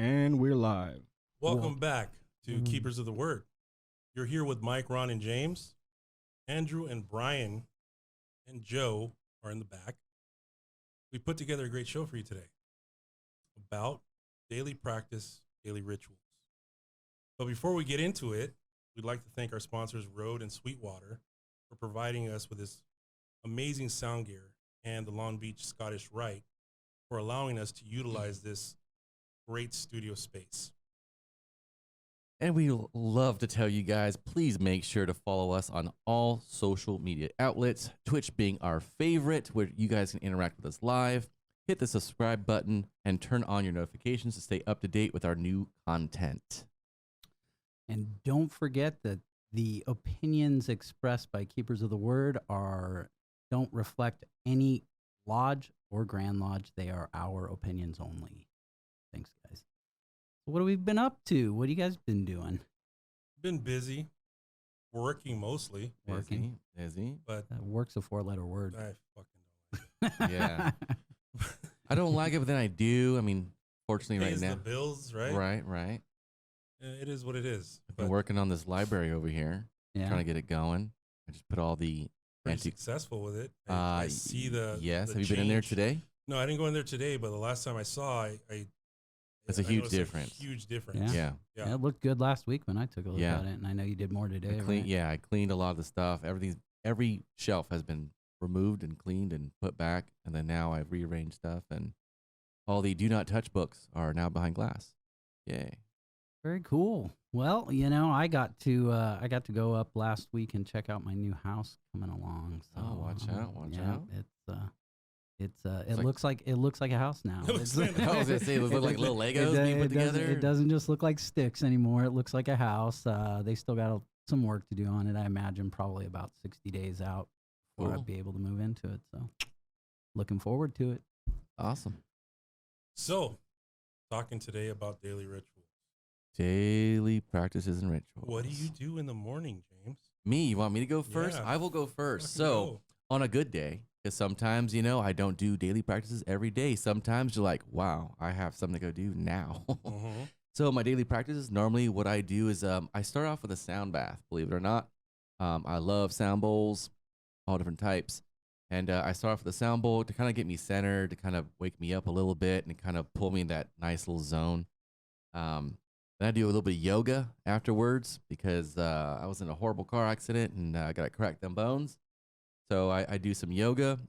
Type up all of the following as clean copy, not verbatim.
And we're live. Welcome back to Keepers of the Word. You're here with Mike, Ron, and James. Andrew and Brian and Joe are in the back. We put together a great show for you today about daily practice, daily rituals. But before we get into it, we'd like to thank our sponsors, Rode and Sweetwater, for providing us with this amazing sound gear, and the Long Beach Scottish Rite for allowing us to utilize this great studio space. And we love to tell you guys, please make sure to follow us on all social media outlets, Twitch being our favorite, where you guys can interact with us live. Hit the subscribe button and turn on your notifications to stay up to date with our new content. And don't forget that the opinions expressed by Keepers of the Word don't reflect any lodge or Grand Lodge. They are our opinions only. Thanks, guys. What have we been up to? What have you guys been doing? Been busy, working mostly. Busy. But Work's a 4-letter word. I fucking don't. Yeah. I don't like it, but then I do. I mean, fortunately right Pays now. the bills, right? Right. It is what it is. I've been working on this library over here, trying to get it going. I just put all the Pretty successful with it. I see the Yes. the Have you been in there change. today? No, I didn't go in there today, but the last time I saw, It's a huge noticed difference. Huge difference. Yeah. Yeah, it looked good last week when I took a look Yeah. at it, and I know you did more today. I cleaned a lot of the stuff. Every shelf has been removed and cleaned and put back, and then now I've rearranged stuff, and all the do not touch books are now behind glass. Yay. Very cool. Well, I got to go up last week and check out my new house coming along. So, watch out. It looks like a house now. I was gonna say, those look like little Legos being put together. It doesn't just look like sticks anymore. It looks like a house. They still got some work to do on it. I imagine probably about 60 days out before I'll be able to move into it. So, looking forward to it. Awesome. So, talking today about daily rituals. Daily practices and rituals. What do you do in the morning, James? Me? You want me to go first? Yeah. I will go first. Fucking So, go. on a good day, because sometimes, I don't do daily practices every day. Sometimes you're like, wow, I have something to go do now. Mm-hmm. So my daily practices, normally what I do is I start off with a sound bath, believe it or not. I love sound bowls, all different types. And I start off with a sound bowl to kind of get me centered, to kind of wake me up a little bit and kind of pull me in that nice little zone. Then I do a little bit of yoga afterwards because I was in a horrible car accident and I got to crack them bones. So I do some yoga,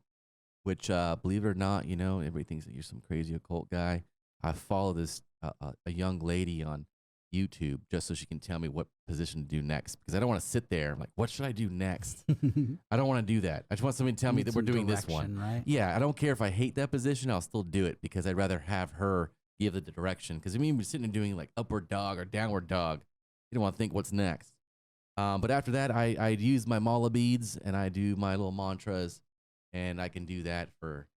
which, believe it or not, everybody thinks that you're some crazy occult guy. I follow this a young lady on YouTube just so she can tell me what position to do next, because I don't want to sit there like, what should I do next? I don't want to do that. I just want somebody to tell me that we're doing this one. Right? Yeah, I don't care if I hate that position. I'll still do it because I'd rather have her give the direction. Because we're sitting and doing like upward dog or downward dog. You don't want to think what's next. But after that, I use my mala beads and I do my little mantras, and I can do that for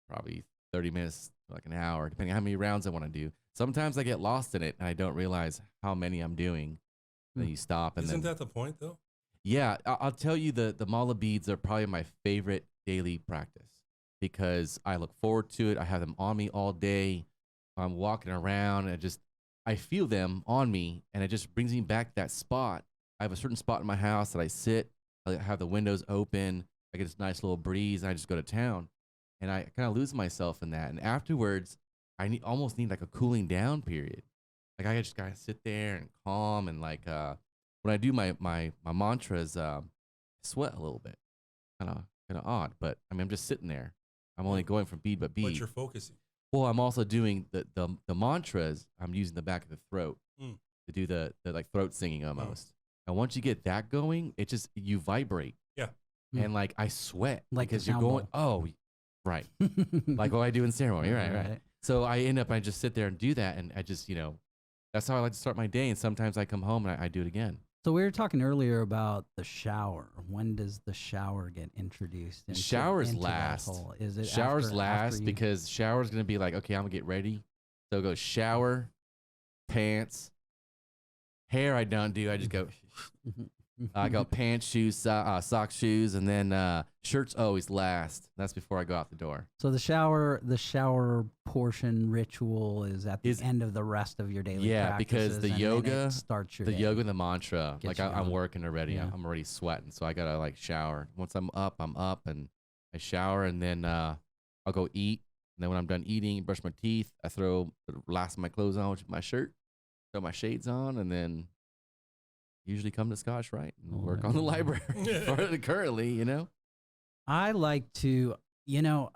probably 30 minutes, like an hour, depending on how many rounds I want to do. Sometimes I get lost in it and I don't realize how many I'm doing. Then you stop. And Isn't that the point, though? Yeah, I'll tell you the mala beads are probably my favorite daily practice because I look forward to it. I have them on me all day. I'm walking around and I feel them on me, and it just brings me back that spot. I have a certain spot in my house that I sit. I have the windows open. I get this nice little breeze, and I just go to town. And I kind of lose myself in that. And afterwards, I almost need like a cooling down period. Like I just gotta sit there and calm. And like when I do my mantras, I sweat a little bit. Kind kind of odd. But I mean, I'm just sitting there. I'm only going from bead by bead. But you're focusing. Well, I'm also doing the mantras. I'm using the back of the throat to do the like throat singing almost. And once you get that going, it just, you vibrate. Yeah. And like I sweat Like because the you're sound going, oh, right. Like what I do in ceremony. Right. So I end up, I just sit there and do that. And I just, you know, that's how I like to start my day. And sometimes I come home and I do it again. So we were talking earlier about the shower. When does the shower get introduced? Showers last. Is it showers after last you... because shower's going to be like, okay, I'm going to get ready. So it goes shower, pants, hair I don't do. I just go, I go pants, shoes, socks, shoes, and then shirts always last. That's before I go out the door. So the shower portion ritual is at the end of the rest of your daily practices. Yeah, because the yoga starts your the day. yoga and the mantra. Gets like I'm going. working already. Yeah. I'm already sweating, so I gotta like shower. Once I'm up, and I shower, and then I'll go eat. And then when I'm done eating, brush my teeth. I throw the last of my clothes on, which is my shirt. Throw my shades on, and then usually come to Scotch Rite and work on the library currently, you know? I like to, you know,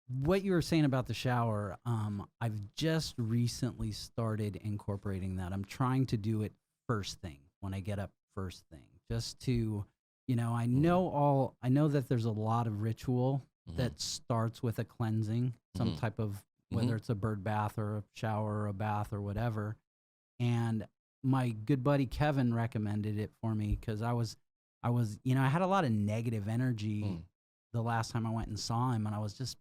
what you were saying about the shower, I've just recently started incorporating that. I'm trying to do it first thing when I get up first thing, just to, you know, I know that there's a lot of ritual that starts with a cleansing, some type of, whether it's a bird bath or a shower or a bath or whatever. And my good buddy Kevin recommended it for me because I was, you know, I had a lot of negative energy the last time I went and saw him, and I was just,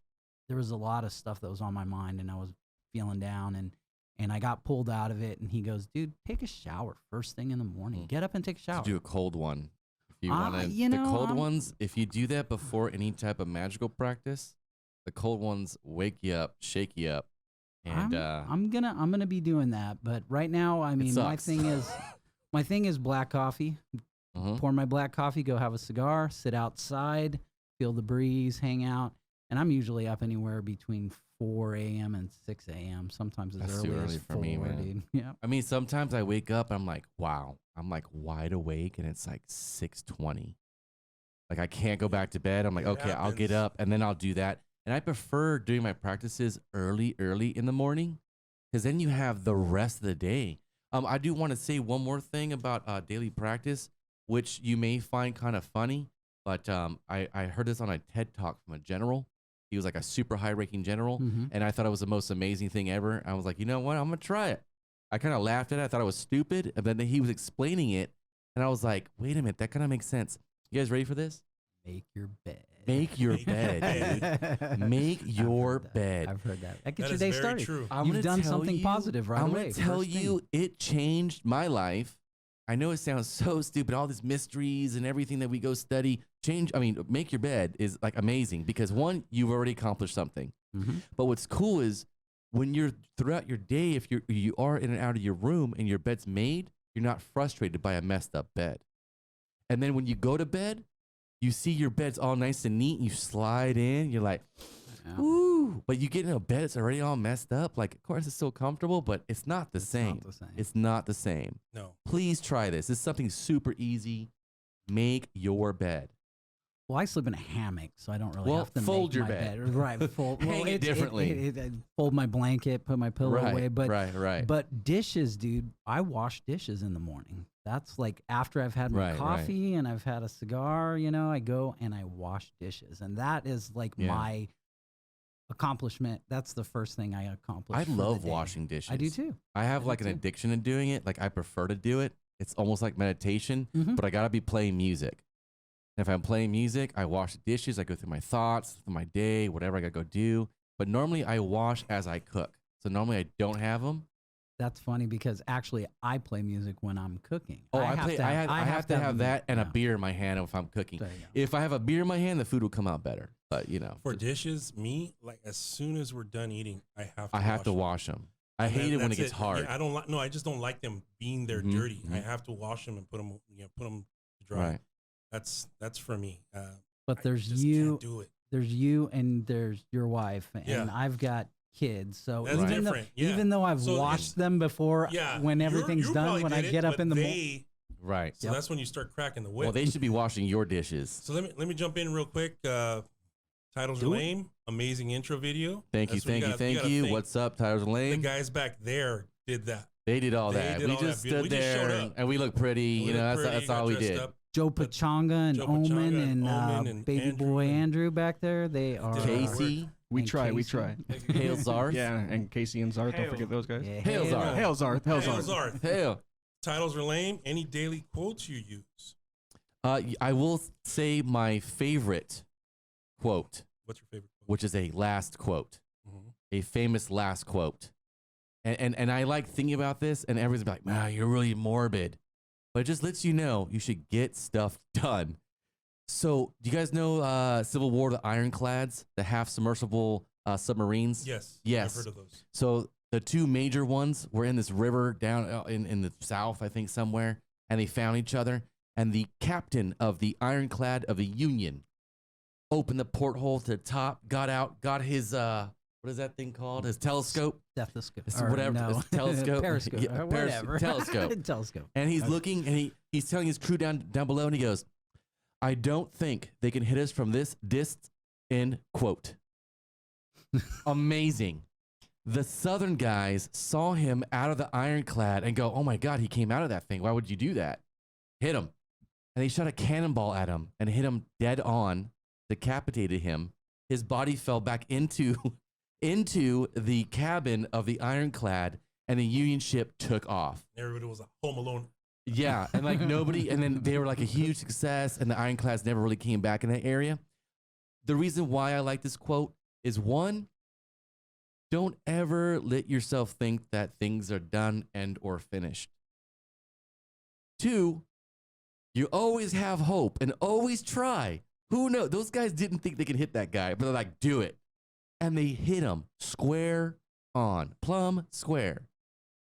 there was a lot of stuff that was on my mind, and I was feeling down, and I got pulled out of it. And he goes, "Dude, take a shower first thing in the morning. Get up and take a shower. Do a cold one if you want to. The cold ones, if you do that before any type of magical practice, the cold ones wake you up, shake you up. And I'm gonna be doing that, but right now, I mean, my thing is black coffee. Pour my black coffee, go have a cigar, sit outside, feel the breeze, hang out, and I'm usually up anywhere between 4 a.m. and 6 a.m. Sometimes That's as early too early as for 4, me, man. dude. Yeah. I mean, sometimes I wake up and I'm like, wow, I'm like wide awake, and it's like 6:20. Like I can't go back to bed. I'm like, okay, I'll get up, and then I'll do that. And I prefer doing my practices early in the morning, because then you have the rest of the day. I do want to say one more thing about daily practice, which you may find kind of funny, but I heard this on a TED Talk from a general. He was like a super high-ranking general, and I thought it was the most amazing thing ever. I was like, you know what? I'm going to try it. I kind of laughed at it. I thought it was stupid, and then he was explaining it, and I was like, wait a minute, that kind of makes sense. You guys ready for this? Make your bed. Make your bed, dude. Make your bed. I've heard that. That gets your day started. True. You've done something positive right away. I'm going to tell you, it changed my life. I know it sounds so stupid, all these mysteries and everything that we go study. Make your bed is like amazing because one, you've already accomplished something. But what's cool is when you're throughout your day, if you are in and out of your room and your bed's made, you're not frustrated by a messed up bed. And then when you go to bed, you see your bed's all nice and neat, and you slide in, you're like, ooh. But you get in a bed, it's already all messed up. Like, of course, it's so comfortable, but it's not the same. It's not the same. No. Please try this. It's something super easy. Make your bed. Well, I sleep in a hammock, so I don't really have to fold make your my bed. Right, fold. Hang it differently. Fold my blanket, put my pillow away. But right. But dishes, dude, I wash dishes in the morning. That's like after I've had my coffee and I've had a cigar, you know, I go and I wash dishes. And that is like my accomplishment. That's the first thing I accomplish. I love washing dishes. I do too. I have like an addiction to doing it. Like I prefer to do it. It's almost like meditation, but I got to be playing music. And if I'm playing music, I wash the dishes. I go through my thoughts, through my day, whatever I got to go do. But normally I wash as I cook. So normally I don't have them. That's funny because actually I play music when I'm cooking. Oh, I have to have that and a beer in my hand if I'm cooking. If I have a beer in my hand, the food will come out better. But you know, for dishes, like as soon as we're done eating, I have to wash them. I hate it when it gets hard. Yeah, I don't like. No, I just don't like them being there dirty. I have to wash them and put them to dry. Right. That's for me. But there's you. Can't do it. There's you and there's your wife, and I've got kids. So even though I've washed them before, when everything's done, when I get up in the morning, Right. So that's when you start cracking the whip. Well, they should be washing your dishes. So let me jump in real quick. Titles are lame. Amazing intro video. Thank you. What's up, Titles are lame? The guys back there did that. They did all that. We just stood there and we looked pretty. That's all we did. Joe Pachanga and Omen and Baby Andrew Boy Andrew back there. They are Casey. We try. Hail Zarth. Yeah, and Casey and Zarth. Don't forget those guys. Yeah, Hail Zarth. Hail Zarth. Hail Hail Zarth. Zarth. Hail. Titles are lame. Any daily quotes you use? I will say my favorite quote, What's your favorite quote? which is a last quote, a famous last quote. And I like thinking about this, and everyone's like, wow, you're really morbid. But it just lets you know you should get stuff done. So, do you guys know Civil War, the Ironclads, the half-submersible submarines? Yes. Yes. I've heard of those. So, the two major ones were in this river down in the south, I think, somewhere, and they found each other. And the captain of the Ironclad of the Union opened the porthole to the top, got out, got his, what is that thing called? His telescope? stethoscope. Or whatever. No. Telescope. Periscope. Yeah, Whatever. telescope. Telescope. And he's looking, and he's telling his crew down below, and he goes, I don't think they can hit us from this distance, end quote. Amazing. The Southern guys saw him out of the Ironclad and go, oh my God, he came out of that thing. Why would you do that? Hit him. And they shot a cannonball at him and hit him dead on, decapitated him. His body fell back into the cabin of the Ironclad, and the Union ship took off. Everybody was home alone. Yeah, and like nobody, and then they were like a huge success, and the Ironclads never really came back in that area. The reason why I like this quote is, one, don't ever let yourself think that things are done and or finished. Two, you always have hope and always try. Who knows? Those guys didn't think they could hit that guy, but they're like, do it. And they hit him square on, plumb square.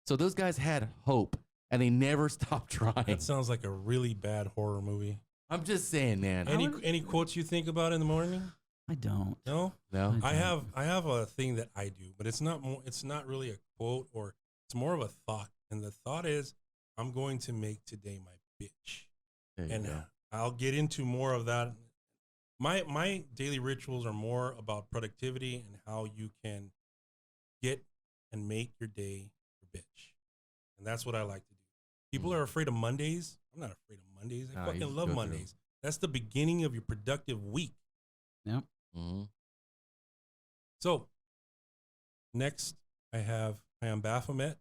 So those guys had hope, and they never stopped trying. That sounds like a really bad horror movie. I'm just saying, man. Any quotes you think about in the morning? I don't. No? No? I have a thing that I do, but it's not really a quote, or it's more of a thought. And the thought is, I'm going to make today my bitch. And I'll get into more of that. My daily rituals are more about productivity and how you can get and make your day your bitch. And that's what I like to do. People are afraid of Mondays. I'm not afraid of Mondays. I fucking love Mondays. That's the beginning of your productive week. Yep. Mm-hmm. So next I am Baphomet.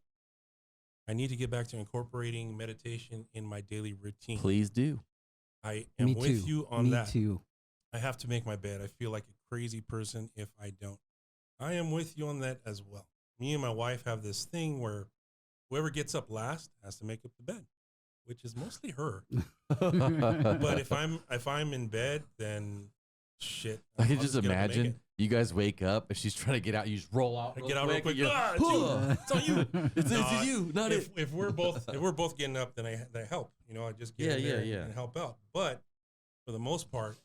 I need to get back to incorporating meditation in my daily routine. Please do. I am with you on that. Me too. I have to make my bed. I feel like a crazy person if I don't. I am with you on that as well. Me and my wife have this thing where whoever gets up last has to make up the bed, which is mostly her. But if I'm in bed, then shit. I can just imagine you guys wake up and she's trying to get out. You just roll out. Get out real quick. It's on you. It's you, not it. If we're both getting up, then I help. I just get in there and help out. But for the most part,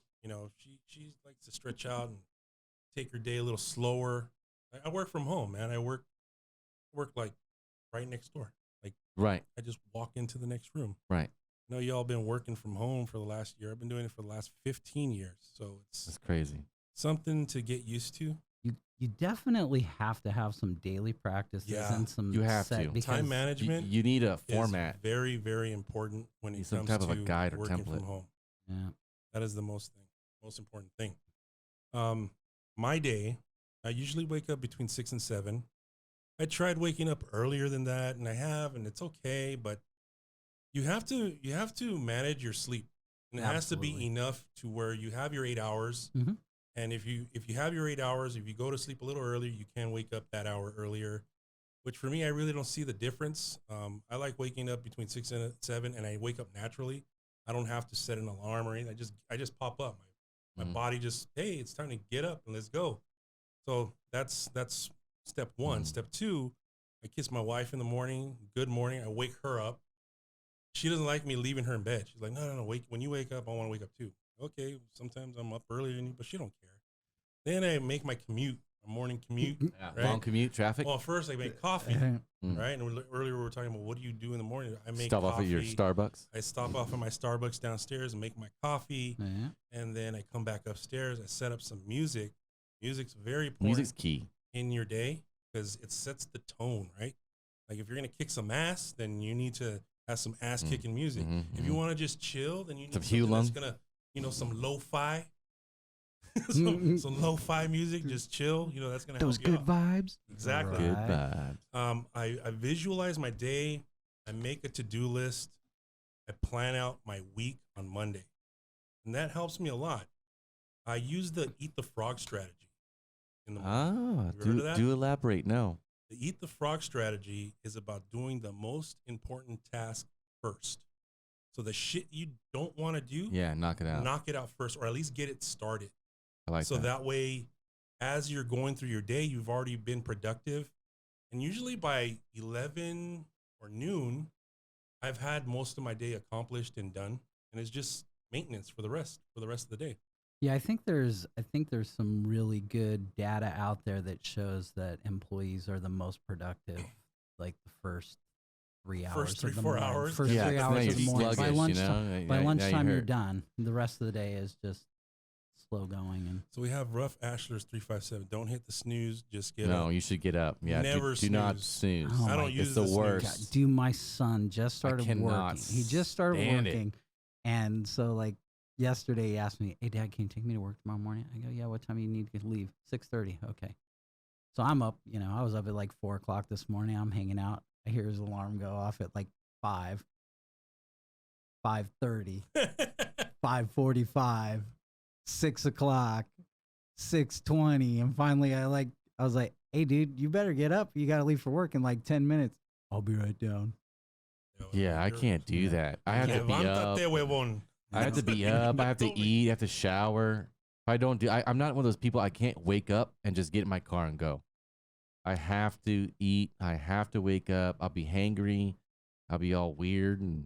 she likes to stretch out and take her day a little slower. I work from home, man. I work like right next door. Like right. I just walk into the next room. Right. I know y'all been working from home for the last year. I've been doing it for the last 15 years. So that's crazy. Something to get used to. You definitely have to have some daily practices and some you have to. Time management. You need a format. Is very, very important when it comes some type to of a guide or working template. from home. Yeah. That is the most important thing. My day, I usually wake up between 6 and 7. I tried waking up earlier than that, and and it's okay, but you have to manage your sleep. And it has to be enough to where you have your 8 hours. Mm-hmm. And if you have your 8 hours, if you go to sleep a little earlier, you can wake up that hour earlier, which for me, I really don't see the difference. I like waking up between 6 and 7, and I wake up naturally. I don't have to set an alarm or anything. I just pop up. My body just, hey, it's time to get up and let's go. So that's step one. Step two, I kiss my wife in the morning. Good morning. I wake her up. She doesn't like me leaving her in bed. She's like, no, when you wake up, I want to wake up too. Okay, sometimes I'm up earlier than you, but she don't care. Then I make my commute a morning commute. Yeah, right? long commute, traffic. Well, first I make coffee, right? And earlier we were talking about what do you do in the morning? I make Stop coffee. off at your Starbucks. I stop off at my Starbucks downstairs and make my coffee, and then I come back upstairs. I set up some music. Music's very important. Music's key in your day because it sets the tone, right? Like if you're gonna kick some ass, then you need to have some ass kicking music. If you want to just chill, then you need something that's gonna, some lo-fi, some lo-fi music. Just chill. That's gonna those help you good out. vibes. Exactly. Good vibes. I visualize my day. I make a to-do list. I plan out my week on Monday, and that helps me a lot. I use the eat the frog strategy in the morning. Do elaborate. No. The eat the frog strategy is about doing the most important task first. So the shit you don't want to do, knock it out. Knock it out first, or at least get it started. I like so that way, as you're going through your day, you've already been productive. And usually by 11 or noon, I've had most of my day accomplished and done. And it's just maintenance for the rest of the day. Yeah, I think there's some really good data out there that shows that employees are the most productive, like the first 3 hours. First 3, of the 4 morning. hours. First 3 hours of the morning. By Sluggish, lunchtime you're done. The rest of the day is just slow going. And so we have Rough Ashlers 357. Don't hit the snooze. Just get up. No, you should get up. Yeah, Never do not snooze. Oh I don't use it's the worst. God, dude, my son just started working. He just started working, and so like. Yesterday, he asked me, "Hey, Dad, can you take me to work tomorrow morning?" I go, "Yeah, what time do you need to leave?" 6:30. Okay. So I'm up, I was up at like 4 o'clock this morning. I'm hanging out. I hear his alarm go off at like 5, 5:30, 5:45, 6 o'clock, 6:20. And finally, I was like, "Hey, dude, you better get up. You got to leave for work in like 10 minutes. I'll be right down." Yeah, I can't do that. I have to be up. I have to be up. I have to eat. I have to shower. If I don't I'm not one of those people. I can't wake up and just get in my car and go. I have to eat. I have to wake up. I'll be hangry. I'll be all weird, and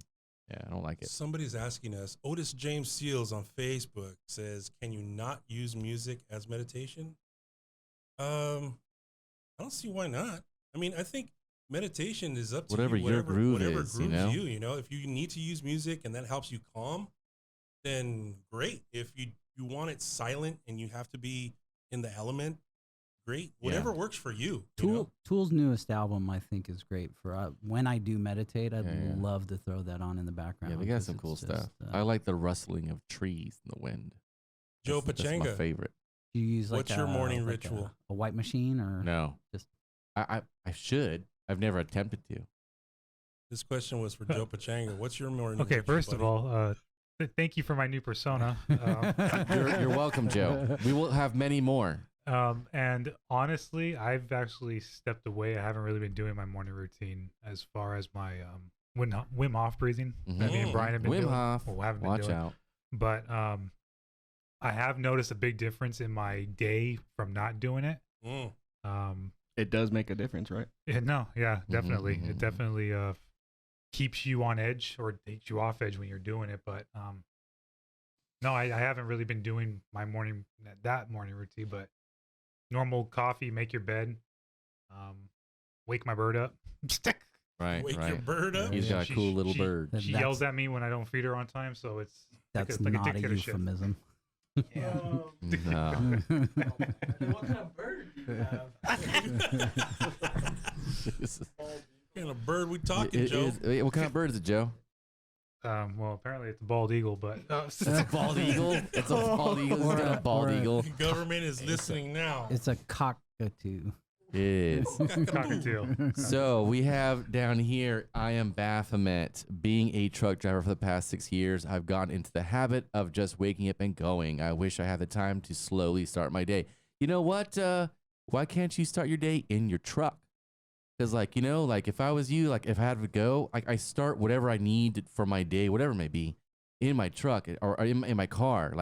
I don't like it. Somebody's asking us. Otis James Seals on Facebook says, "Can you not use music as meditation?" I don't see why not. I mean, I think meditation is up to whatever you. Your groove whatever is, grooves you. If you need to use music and that helps you calm, then great. If you want it silent and you have to be in the element, great. Whatever works for you. Tool's newest album, I think, is great for when I do meditate. I'd love to throw that on in the background. Yeah, they got some cool stuff. I like the rustling of trees in the wind. Joe Pachanga, that's my favorite. Do you use what's your morning ritual? A white machine or no? Just I should. I've never attempted to. This question was for Joe Pachanga. What's your morning? Okay, ritual, first buddy? of all, thank you for my new persona. You're welcome, Joe. We will have many more. And honestly, I've actually stepped away. I haven't really been doing my morning routine as far as my Wim Hof breathing that me and Brian have been doing. Hof. Well, haven't been Watch doing. out. But I have noticed a big difference in my day from not doing it. It does make a difference, right? Definitely. It definitely keeps you on edge or takes you off edge when you're doing it. But no, I haven't really been doing my morning routine. But normal coffee, make your bed, wake my bird up. Right. Wake your bird up. He's got a cool little bird. She yells at me when I don't feed her on time, so that's like not a dictatorship. euphemism. No. What kind of bird do you have? What kind of bird we talking, Joe? What kind of bird is it, Joe? Well, apparently it's a bald eagle, but it's a bald eagle. It's a bald eagle. He's got a bald eagle. The government is listening now. It's a cockatoo. It is. Cockatoo. So we have down here, I am Baphomet. Being a truck driver for the past 6 years, I've gotten into the habit of just waking up and going. I wish I had the time to slowly start my day. You know what? Why can't you start your day in your truck? Because, if I was you, if I had to go, I start whatever I need for my day, whatever it may be, in my truck or in my car.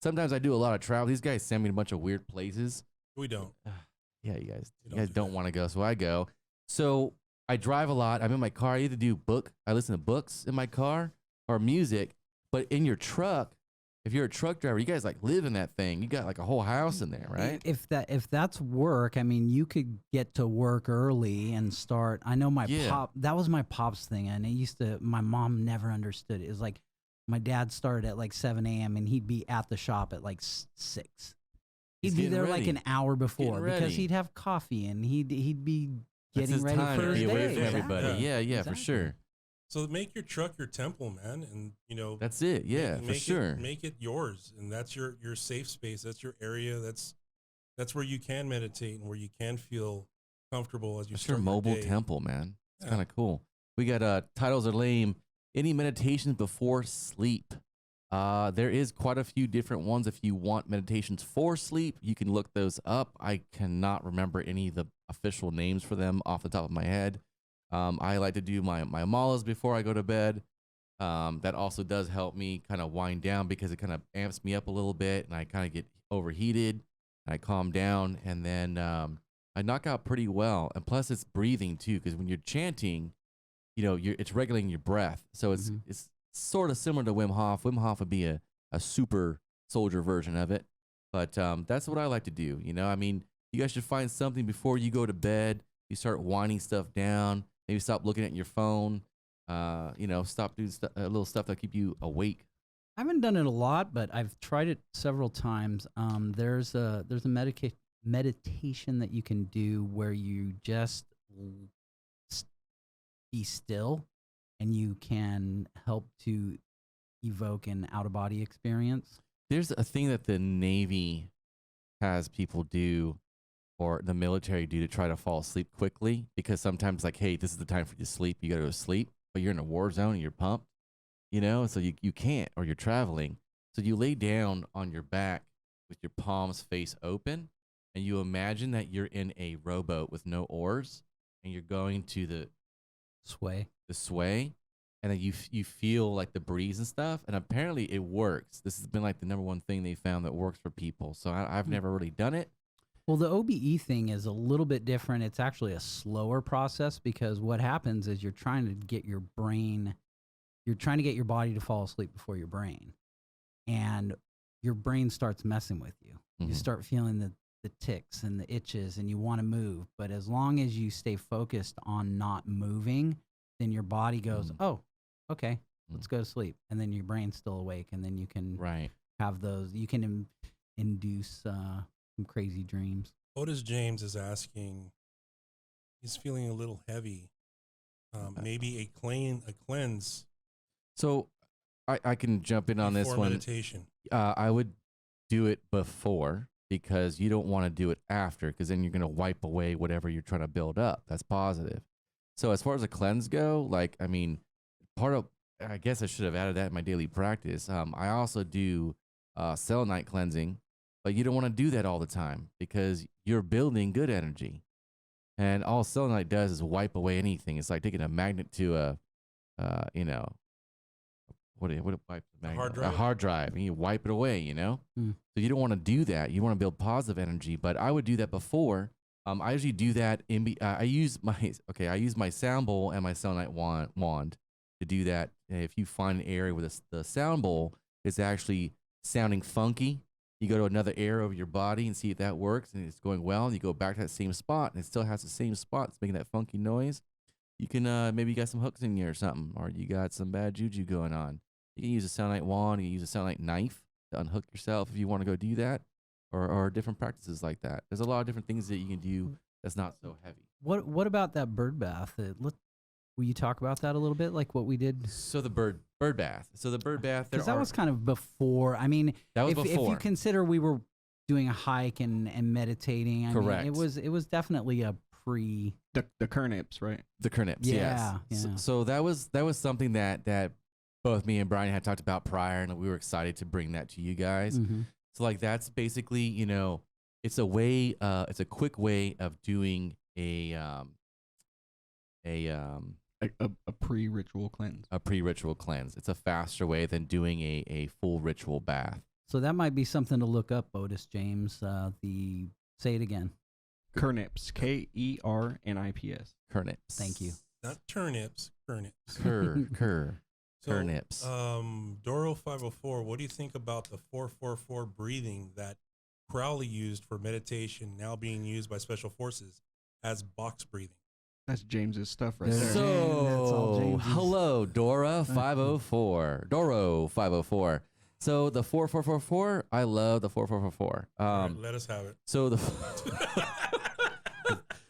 Sometimes I do a lot of travel. These guys send me to a bunch of weird places. We don't. Yeah, you guys don't want to go, so I go. So I drive a lot. I'm in my car. I either I listen to books in my car or music. But in your truck, if you're a truck driver, you guys like live in that thing. You got like a whole house in there, right? If that's work, I mean, you could get to work early and start. I know my pop. That was my pop's thing, and it used to. My mom never understood it. It was like my dad started at like 7 a.m. and he'd be at the shop at like 6. He'd be there like an hour before because he'd have coffee and he'd be getting ready for his day. Away from everybody. Yeah, exactly. for sure. So make your truck your temple, man, and that's it. Yeah, for sure. Make it yours, and that's your safe space. That's your area. That's where you can meditate and where you can feel comfortable as you start your mobile day. temple, man. It's kind of cool. We got titles are lame. Any meditations before sleep? There is quite a few different ones. If you want meditations for sleep, you can look those up. I cannot remember any of the official names for them off the top of my head. I like to do my malas before I go to bed. That also does help me kind of wind down because it kind of amps me up a little bit and I kind of get overheated. I calm down and then I knock out pretty well. And plus it's breathing too, because when you're chanting, it's regulating your breath. So it's sort of similar to Wim Hof. Wim Hof would be a super soldier version of it. But that's what I like to do. I mean, you guys should find something before you go to bed. You start winding stuff down. Maybe stop looking at your phone. Stop doing little stuff that keep you awake. I haven't done it a lot, but I've tried it several times. There's a meditation that you can do where you just be still, and you can help to evoke an out-of-body experience. There's a thing that the Navy has people do, or the military do, to try to fall asleep quickly, because sometimes like, hey, this is the time for you to sleep. You got to go to sleep, but you're in a war zone and you're pumped, so you can't, or you're traveling. So you lay down on your back with your palms face open, and you imagine that you're in a rowboat with no oars, and you're going to the sway, and then you feel like the breeze and stuff, and apparently it works. This has been like the number one thing they found that works for people. So I've never really done it. Well, the OBE thing is a little bit different. It's actually a slower process, because what happens is you're trying to get your body to fall asleep before your brain. And your brain starts messing with you. You start feeling the ticks and the itches, and you want to move. But as long as you stay focused on not moving, then your body goes, oh, okay, let's go to sleep. And then your brain's still awake, and then you can have those. You can induce some crazy dreams. Otis James is asking, he's feeling a little heavy. Maybe a cleanse. So I can jump in on this one. Meditation. I would do it before, because you don't want to do it after, because then you're going to wipe away whatever you're trying to build up. That's positive. So as far as a cleanse go, I guess I should have added that in my daily practice. I also do selenite cleansing, but you don't want to do that all the time, because you're building good energy. And all selenite does is wipe away anything. It's like taking a magnet to a hard drive, and you wipe it away, So you don't want to do that. You want to build positive energy. But I would do that before. I usually do that I use my sound bowl and my selenite wand to do that. If you find an area where the sound bowl is actually sounding funky, you go to another area of your body and see if that works, and it's going well, and you go back to that same spot, and it still has the same spot. It's making that funky noise. You can maybe you got some hooks in you or something, or you got some bad juju going on. You can use a selenite wand. You can use a selenite knife to unhook yourself if you want to go do that, or different practices like that. There's a lot of different things that you can do that's not so heavy. What about that bird bath? Will you talk about that a little bit, like what we did? So the bird bath. So the bird bath. Because that was kind of before. I mean, that was if you consider we were doing a hike and meditating, correct. Mean, it was definitely a pre the Kernips, right? The Kernips, yes. Yeah. So that was something that both me and Brian had talked about prior, and we were excited to bring that to you guys. So like that's basically, it's a way, it's a quick way of doing a pre-ritual cleanse. A pre-ritual cleanse. It's a faster way than doing a full ritual bath. So that might be something to look up, Otis James. Say it again. Kernips. Kernips. Kernips. Thank you. Not turnips. Kernips. Cur. Turnips. Doro 504, what do you think about the 444 breathing that Crowley used for meditation, now being used by special forces as box breathing? That's James's stuff right There. there. That's all So, James's. hello, Dora 504. Doro 504. So the 4444, I love the 4444. All right, let us have it. So the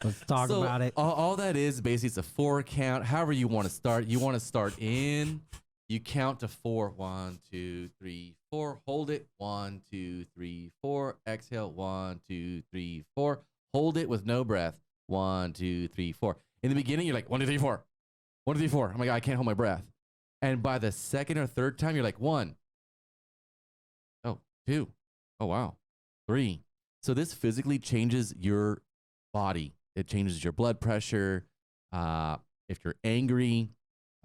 Let's talk so about it. All that is basically it's a 4 count. However you want to start. You want to start in. You count to 4. 1, 2, 3, 4. Hold it. 1, 2, 3, 4. Exhale. 1, 2, 3, 4. Hold it with no breath. 1, 2, 3, 4. In the beginning, you're like 1, 2, 3, 4. 1, 2, 3, 4. Oh my God, I can't hold my breath. And by the second or third time, you're like 1. Oh, 2. Oh wow. 3. So this physically changes your body. It changes your blood pressure. If you're angry,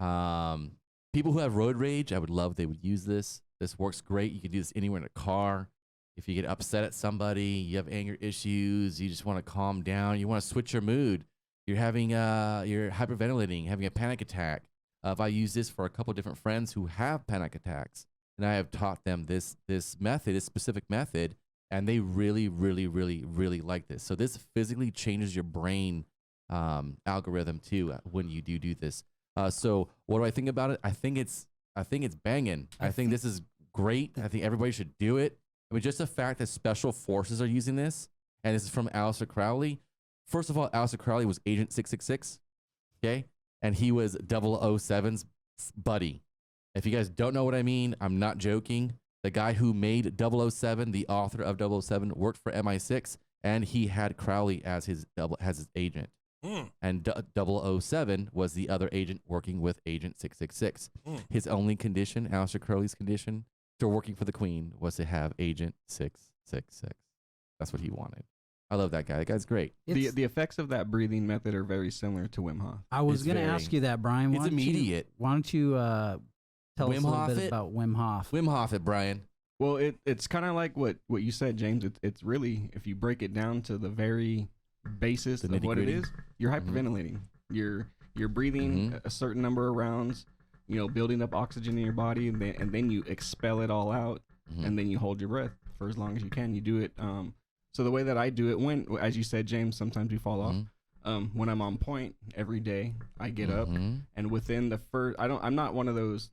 people who have road rage, I would love they would use this. This works great. You can do this anywhere in a car. If you get upset at somebody, you have anger issues, you just want to calm down, you want to switch your mood. You're having you're hyperventilating, having a panic attack. If I use this for a couple different friends who have panic attacks, and I have taught them this method, this specific method, and they really, really, really, really like this. So this physically changes your brain algorithm too when you do this. So what do I think about it? I think it's banging. I think this is great. I think everybody should do it. I mean, just the fact that special forces are using this, and this is from Aleister Crowley. First of all, Aleister Crowley was Agent 666, okay? And he was 007's buddy. If you guys don't know what I mean, I'm not joking. The guy who made 007, the author of 007, worked for MI6, and he had Crowley as his agent. And 007 was the other agent working with Agent 666. His only condition, Aleister Crowley's condition, to working for the Queen was to have Agent 666. That's what he wanted. I love that guy. That guy's great. The effects of that breathing method are very similar to Wim Hof. I was going to ask you that, Brian. It's immediate. Why don't you tell us a little bit it? about Wim Hof? Wim Hof it, Brian. Well, it's kind of like what you said, James. It's really, if you break it down to the very basis of what it is, you're hyperventilating. You're breathing a certain number of rounds, building up oxygen in your body, and then you expel it all out, and then you hold your breath for as long as you can. You do it. So the way that I do it, when, as you said, James, sometimes we fall off. When I'm on point every day, I get up, and within the first, I'm not one of those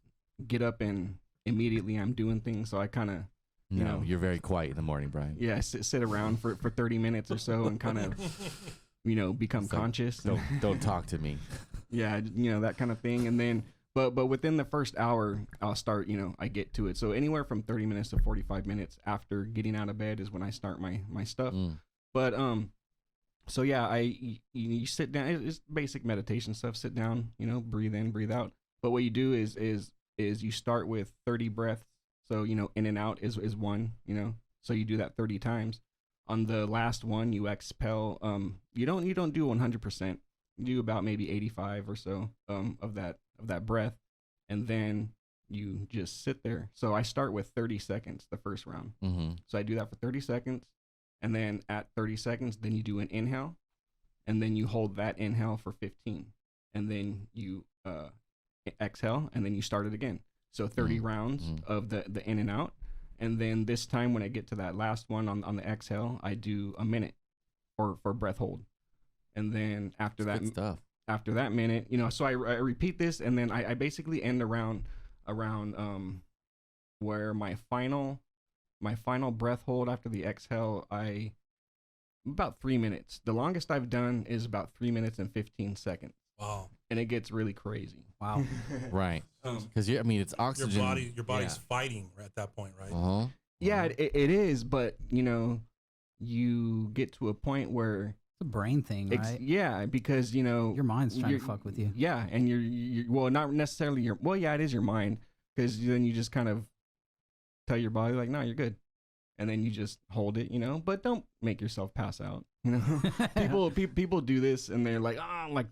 get up and immediately I'm doing things. So I kind of, you're very quiet in the morning, Brian. Yeah, sit around for 30 minutes or so and kind of, become conscious. Don't talk to me. Yeah, that kind of thing. And then, but within the first hour, I'll start, I get to it. So anywhere from 30 minutes to 45 minutes after getting out of bed is when I start my stuff. But, so yeah, you sit down, it's basic meditation stuff, sit down, breathe in, breathe out. But what you do is you start with 30 breaths. So, in and out is one, so you do that 30 times. On the last one, you expel, you don't do 100%. You do about maybe 85 or so, of that breath. And then you just sit there. So I start with 30 seconds, the first round. So I do that for 30 seconds. And then at 30 seconds, then you do an inhale. And then you hold that inhale for 15. And then you exhale, and then you start it again. So 30 rounds of the in and out. And then this time when I get to that last one on the exhale, I do a minute for breath hold. And then after that minute, so I repeat this, and then I basically end around where my final breath hold after the exhale, about 3 minutes. The longest I've done is about 3 minutes and 15 seconds. Wow. And it gets really crazy. Wow. Right. Because it's oxygen. Your body's fighting at that point, right? Yeah, it is, but you get to a point where it's a brain thing, right? Yeah, because your mind's trying to fuck with you. Yeah, and you're well, not necessarily it is your mind, because then you just kind of tell your body like, no, you're good, and then you just hold it, but don't make yourself pass out. People do this and they're like,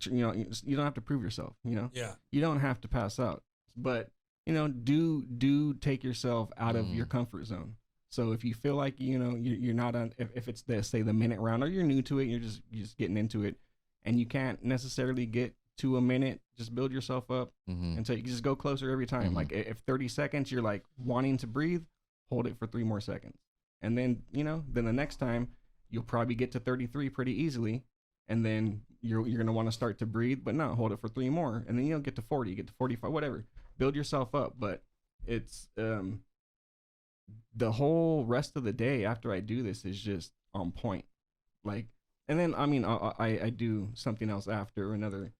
you don't have to prove yourself, Yeah. You don't have to pass out, but do take yourself out of your comfort zone. So if you feel like you're not on, if it's the minute round, or you're new to it, you're just getting into it, and you can't necessarily get to a minute. Just build yourself up Mm-hmm. until you just go closer every time. Mhm. Like if 30 seconds you're like wanting to breathe, hold it for 3 more seconds. And then, then the next time you'll probably get to 33 pretty easily. And then you're going to want to start to breathe, but no, hold it for 3 more. And then you'll get to 40, get to 45, whatever. Build yourself up. But it's the whole rest of the day after I do this is just on point. Like, and then, I mean, I do something else after, another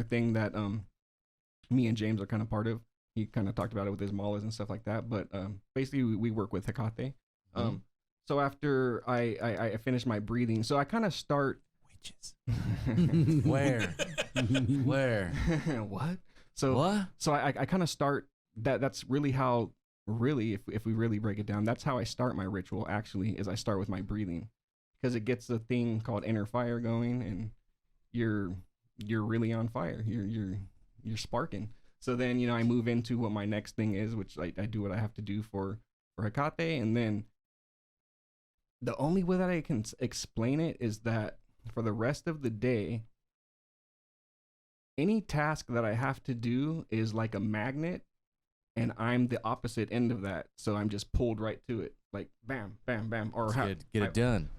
thing that me and James are kind of part of. He kind of talked about it with his malas and stuff like that. But basically, we work with Hecate. So after I finish my breathing, so I kind of start. Witches. Where? Where? What? So What? So I kind of start that's really how, really, if we really break it down, that's how I start my ritual. Actually, is I start with my breathing, because it gets a thing called inner fire going, and you're really on fire. You're sparking. So then, I move into what my next thing is, which I do what I have to do for Hecate. And then the only way that I can explain it is that for the rest of the day, any task that I have to do is like a magnet, and I'm the opposite end of that. So I'm just pulled right to it, like bam, bam, bam, or Get it done.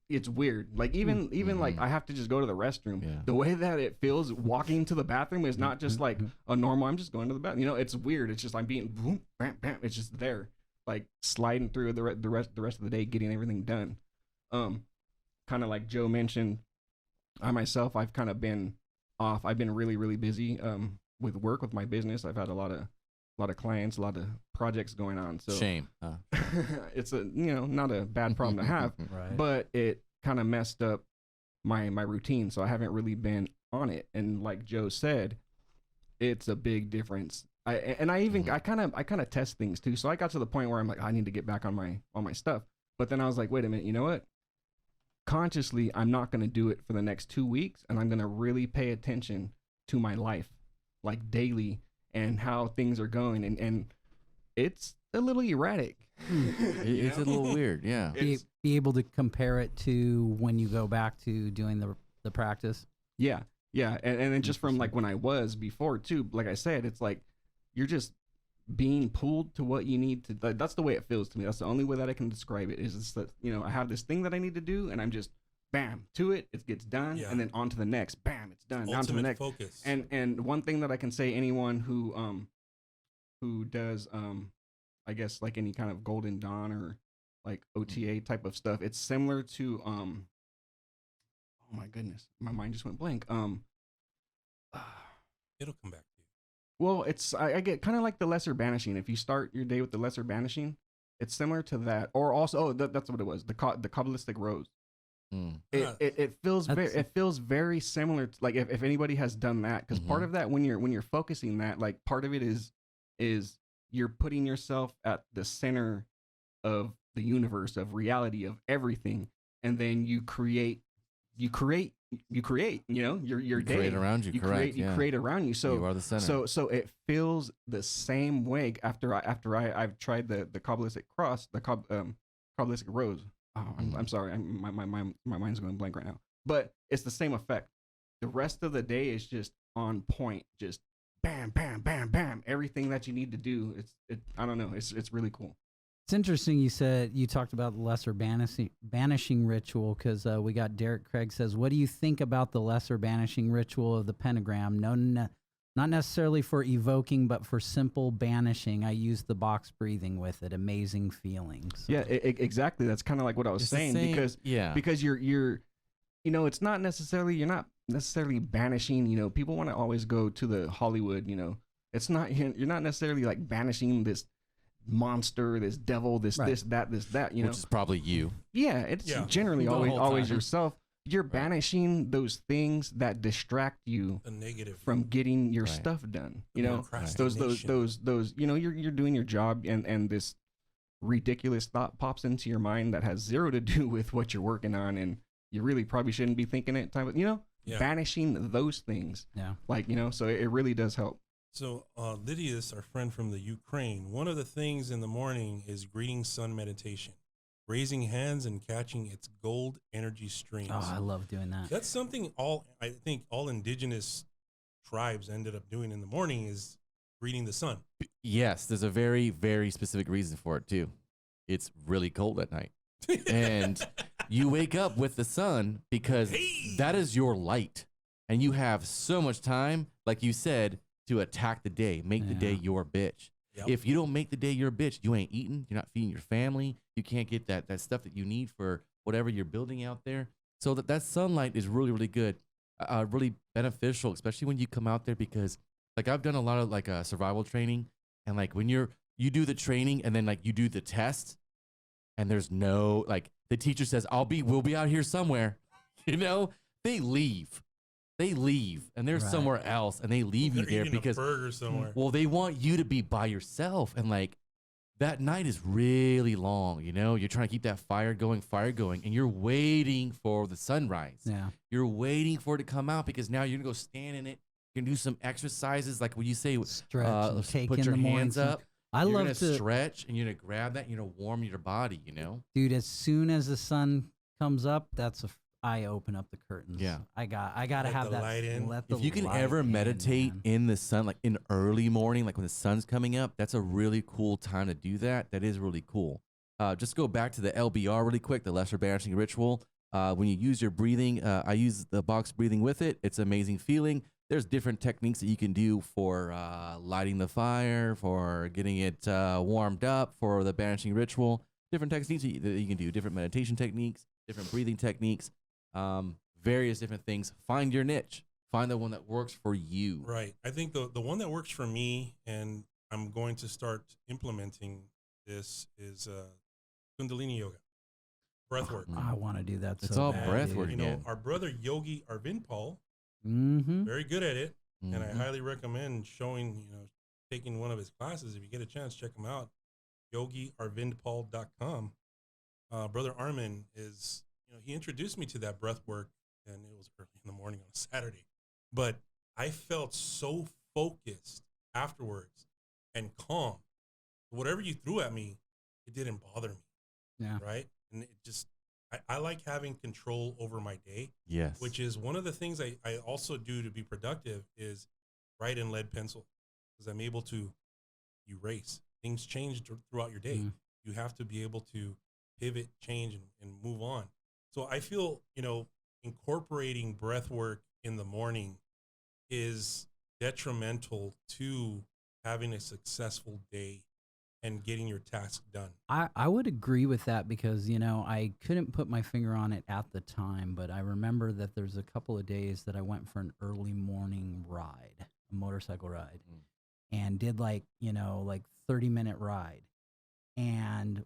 It's weird. Like even like I have to just go to the restroom. Yeah. The way that it feels walking to the bathroom is not just like a normal, I'm just going to the bathroom. It's weird. It's just I'm being boom, bam, bam. It's just there, like sliding through the rest of the day, getting everything done. Kind of like Joe mentioned, I myself, I've kind of been off. I've been really, really busy with work, with my business. I've had a lot of clients, a lot of projects going on. So Shame. Huh? it's a not a bad problem to have, Right. but it kind of messed up my routine. So I haven't really been on it. And like Joe said, it's a big difference. I kind of test things too. So I got to the point where I'm like, I need to get back on my stuff. But then I was like, wait a minute, you know what? Consciously, I'm not going to do it for the next 2 weeks, and I'm going to really pay attention to my life, like daily, and how things are going. And it's a little erratic. It's a little weird. Yeah. Be able to compare it to when you go back to doing the practice. Yeah. And then just from like when I was before too, like I said, it's like you're just being pulled to what you need to. That's the way it feels to me. That's the only way that I can describe it, is it's that, I have this thing that I need to do, and I'm just bam to it. It gets done, Yeah. and then on to the next. Bam, it's done. On to the Ultimate next. focus. And one thing that I can say, anyone who does I guess like any kind of Golden Dawn or like OTA type of stuff, it's similar to oh my goodness, my mind just went blank. It'll come back to you. Well, it's I get kind of like the lesser banishing. If you start your day with the lesser banishing, it's similar to that. Or also, that's what it was. The Kabbalistic rose. Mm. It feels very similar to, like if anybody has done that, because part of that, when you're focusing that, like part of it is you're putting yourself at the center of the universe, of reality, of everything, and then you create your day. Create around you. Correct. You create around you. So you are the center. So it feels the same way after I've tried the Kabbalistic cross, the Kabbalistic rose. Oh, I'm sorry. My mind's going blank right now. But it's the same effect. The rest of the day is just on point. Just bam, bam, bam, bam. Everything that you need to do. I don't know. It's really cool. It's interesting you talked about the lesser banishing ritual, because we got Derek Craig says, what do you think about the lesser banishing ritual of the pentagram? No, not necessarily for evoking, but for simple banishing. I use the box breathing with it. Amazing feelings. Yeah, exactly. That's kind of like what I was saying, because you're it's not necessarily, you're not necessarily banishing, people want to always go to the Hollywood, it's not, you're not necessarily like banishing this monster, this devil, this that, which is probably you. Yeah, it's generally The whole always time. yourself. You're banishing those things that distract you The negative. from getting your stuff done. Those you're doing your job, and this ridiculous thought pops into your mind that has zero to do with what you're working on, and you really probably shouldn't be thinking it. Banishing those things. Yeah. So it really does help. So Lydia's our friend from the Ukraine. One of the things in the morning is greeting sun meditation. raising hands and catching its gold energy streams. Oh, I love doing that. That's something I think all indigenous tribes ended up doing in the morning is greeting the sun. Yes, there's a very, very specific reason for it too. It's really cold at night. And you wake up with the sun because that is your light. And you have so much time, like you said, to attack the day, make the day your bitch. Yep. If you don't make the day your bitch, you ain't eating, you're not feeding your family, you can't get that stuff that you need for whatever you're building out there. So that sunlight is really, really good, really beneficial, especially when you come out there, because like I've done a lot of like survival training, and like when you do the training and then like you do the test, and there's no, like the teacher says, we'll be out here somewhere, you know, they leave and they're somewhere else, and they leave you there because a burger somewhere. Well, they want you to be by yourself, and like that night is really long, you know, you're trying to keep that fire going, and you're waiting for the sunrise. Yeah. You're waiting for it to come out, because now you're gonna go stand in it. You can do some exercises, like when you say Stretch and take put in your the morning hands sun. up. I you're love gonna to stretch, and you're gonna grab that, and you're gonna warm your body, you know. Dude, as soon as the sun comes up, I open up the curtains. Yeah. I gotta Let have the that light in. let the If you can light ever in, meditate man. in the sun, like in early morning, like when the sun's coming up, that's a really cool time to do that. That is really cool. Just go back to the LBR really quick, the lesser banishing ritual. When you use your breathing, I use the box breathing with it. It's an amazing feeling. There's different techniques that you can do for lighting the fire, for getting it warmed up, for the banishing ritual. Different techniques that you can do, different meditation techniques, different breathing techniques, various different things. Find your niche. Find the one that works for you. Right. I think the one that works for me, and I'm going to start implementing this, is Kundalini yoga, breath work. I want to do that. It's so all bad, breath dude. work. You know, again. our brother Yogi Arvind Paul, Mm-hmm. very good at it, and I Mhm. highly recommend taking one of his classes. If you get a chance, check him out. YogiArvindPaul.com. Brother Armin is, he introduced me to that breath work, and it was early in the morning on a Saturday. But I felt so focused afterwards and calm. Whatever you threw at me, it didn't bother me. Yeah. Right. And it just, I like having control over my day, Yes. which is one of the things I also do to be productive is write in lead pencil, because I'm able to erase. Things change throughout your day. Mm. You have to be able to pivot, change, and move on. So I feel, incorporating breath work in the morning is detrimental to having a successful day and getting your task done. I would agree with that, because, I couldn't put my finger on it at the time, but I remember that there's a couple of days that I went for an early morning ride, a motorcycle ride, and did like 30-minute ride. And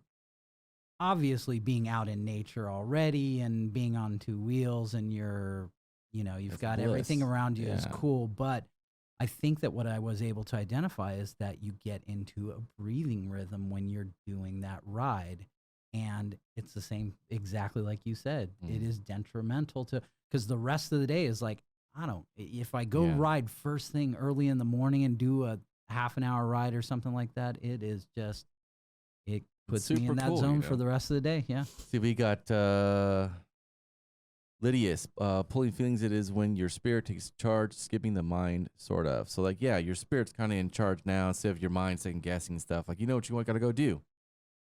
obviously being out in nature already and being on two wheels, and you've That's got bliss. everything around you is Yeah. cool. But I think that what I was able to identify is that you get into a breathing rhythm when you're doing that ride. And it's the same, exactly like you said. It is detrimental to, because the rest of the day is like, if I go ride first thing early in the morning and do a half an hour ride or something like that, it is just, it puts me super in that cool, zone for the rest of the day. Yeah. See, we got Lydius, pulling feelings. It is when your spirit takes charge, skipping the mind, sort of. So, like, yeah, your spirit's kind of in charge now instead of your mind second guessing stuff. Like, you know what you want, got to go do.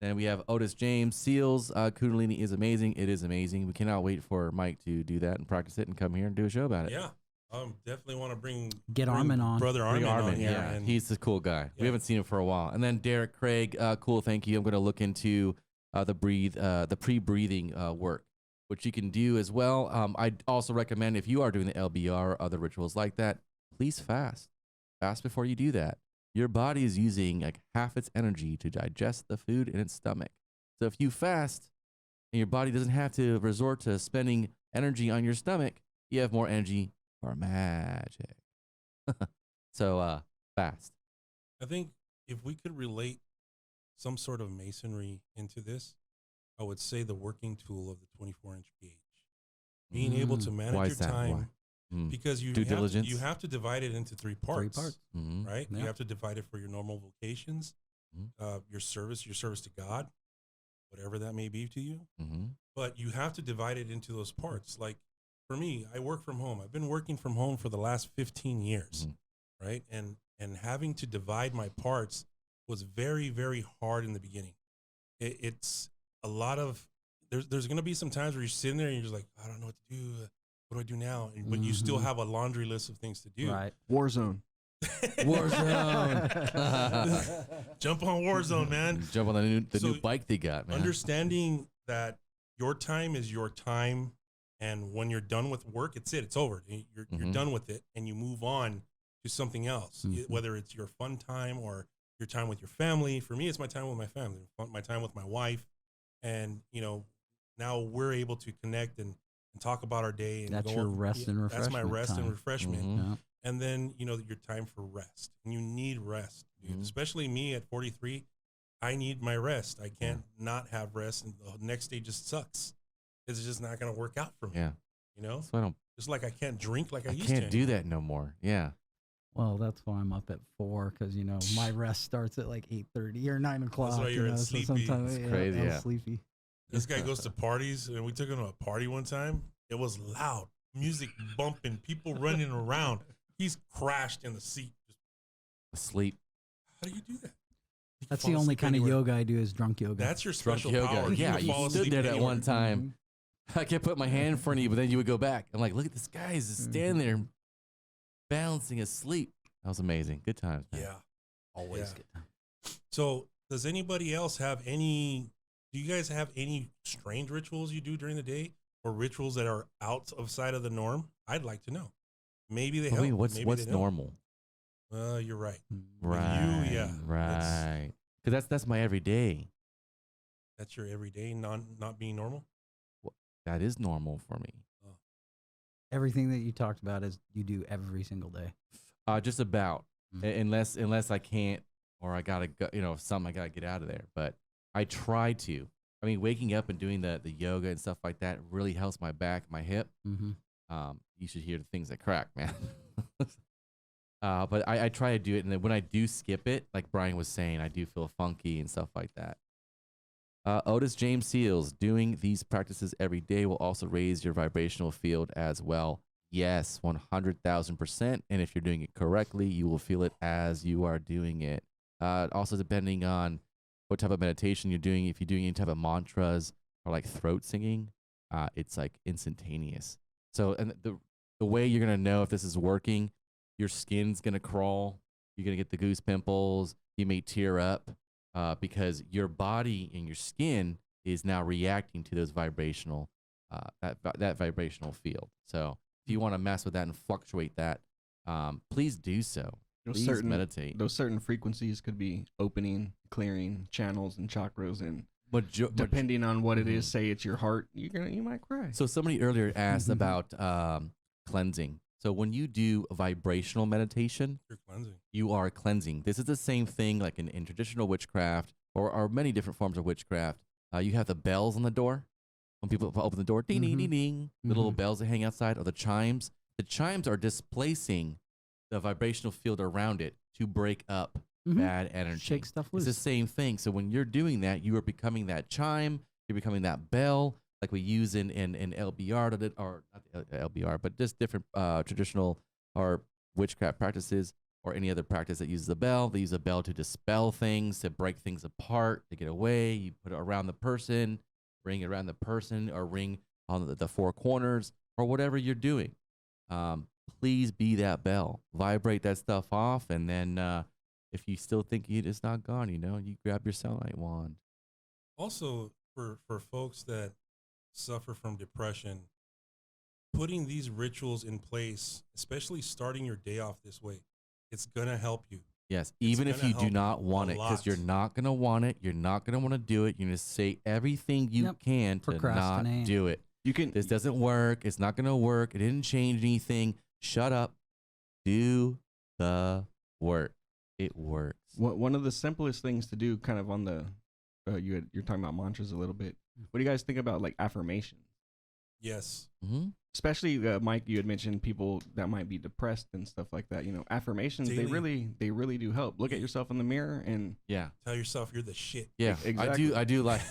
Then we have Otis James, Seals. Kundalini is amazing. It is amazing. We cannot wait for Mike to do that and practice it and come here and do a show about it. Yeah. Definitely want to bring Armin on. Brother Bring Armin on Armin, here. yeah. And He's the cool guy. Yeah. We haven't seen him for a while. And then Derek Craig, cool, thank you. I'm going to look into the pre-breathing work, which you can do as well. I'd also recommend, if you are doing the LBR or other rituals like that, please fast. Fast before you do that. Your body is using like half its energy to digest the food in its stomach. So if you fast and your body doesn't have to resort to spending energy on your stomach, you have more energy for magic. So fast. I think if we could relate some sort of masonry into this, I would say the working tool of the 24-inch gauge. Being able to Why manage is your that? Why? because Due diligence? you have to divide it into three parts. Mhm. Right? Yeah. You have to divide it for your normal vocations, Mhm. your service to God, whatever that may be to you. Mm-hmm. But you have to divide it into those parts. Like for me, I work from home. I've been working from home for the last 15 years, right? And having to divide my parts was very, very hard in the beginning. It's a lot of, there's going to be some times where you're sitting there and you're just like, I don't know what to do. What do I do now? But you still have a laundry list of things to do. Right. Warzone. Jump on Warzone, man. Jump on the new bike they got, man. Understanding that your time is your time, and when you're done with work, it's over. You're done with it, and you move on to something else. Whether it's your fun time or your time with your family. For me, it's my time with my family, my time with my wife, and now we're able to connect and talk about our day. And that's your rest and refreshment. That's my rest time. And refreshment. Yeah. And then, your time for rest. And you need rest. Dude. Especially me at 43, I need my rest. I can't not have rest, and the next day just sucks. It's just not going to work out for me. Yeah. So I don't. Just like I can't drink like I used to. I can't do that no more. Yeah. Well, that's why I'm up at 4 because my rest starts at like 8:30 or 9 o'clock. That's why you're sleepy. So sometimes it's crazy. I'm sleepy. This guy goes to parties, and we took him to a party one time. It was loud, music bumping, people running around. He's crashed in the seat, just asleep. How do you do that? That's the only kind of yoga I do is drunk yoga. That's your special yoga. power. Yeah, you stood there that one time. Mm-hmm. I kept putting my hand in front of you, but then you would go back. I'm like, look at this guy. He's just standing there balancing asleep. That was amazing. Good times, man. Yeah. Always good time. So does anybody else have do you guys have any strange rituals you do during the day or rituals that are outside of the norm? I'd like to know. Maybe they help. I mean, what's Maybe they normal? You're right. Right. You, yeah. Right. Because that's my everyday. That's your everyday, not being normal? That is normal for me. Everything that you talked about is you do every single day. Just about. Unless I can't or I gotta go, something I gotta get out of there. But I try to. I mean, waking up and doing the yoga and stuff like that really helps my back, my hip. Mm-hmm. You should hear the things that crack, man. But I try to do it, and then when I do skip it, like Brian was saying, I do feel funky and stuff like that. Otis James Seals, doing these practices every day will also raise your vibrational field as well. Yes, 100,000%. And if you're doing it correctly, you will feel it as you are doing it. Also, depending on what type of meditation you're doing, if you're doing any type of mantras or like throat singing, it's like instantaneous. So, and the way you're going to know if this is working, your skin's going to crawl. You're going to get the goose pimples. You may tear up because your body and your skin is now reacting to those vibrational, that vibrational field. So if you want to mess with that and fluctuate that, please do so. Please meditate. Those certain frequencies could be opening, clearing channels and chakras, and depending on what it is, say it's your heart, you might cry. So somebody earlier asked about cleansing. So when you do vibrational meditation, you're cleansing. You are cleansing. This is the same thing like in traditional witchcraft or many different forms of witchcraft. You have the bells on the door. When people open the door, ding, ding, ding, ding, the little bells that hang outside, or the chimes. The chimes are displacing the vibrational field around it to break up bad energy. Shake stuff loose. It's the same thing. So when you're doing that, you are becoming that chime. You're becoming that bell, like we use in LBR, or not LBR, but just different traditional or witchcraft practices, or any other practice that uses the bell. They use a bell to dispel things, to break things apart, to get away. You put it around the person, ring it around the person, or ring on the four corners, or whatever you're doing. Please be that bell. Vibrate that stuff off, and then if you still think it's not gone, you grab your selenite wand. Also, for folks that suffer from depression, putting these rituals in place, especially starting your day off this way, it's going to help you. Yes, even if you do not want it, because you're not going to want it. You're not going to want to do it. You're going to say everything you can to not do it. This doesn't work. It's not going to work. It didn't change anything. Shut up. Do the work. It works. One of the simplest things to do, kind of on the, you're talking about mantras a little bit. What do you guys think about like affirmations? Yes. Mm-hmm. especially Mike, you had mentioned people that might be depressed and stuff like that. You know, affirmations Daily. they really do help. Look at yourself in the mirror and Yeah. Tell yourself you're the shit. Yeah. Exactly. I do like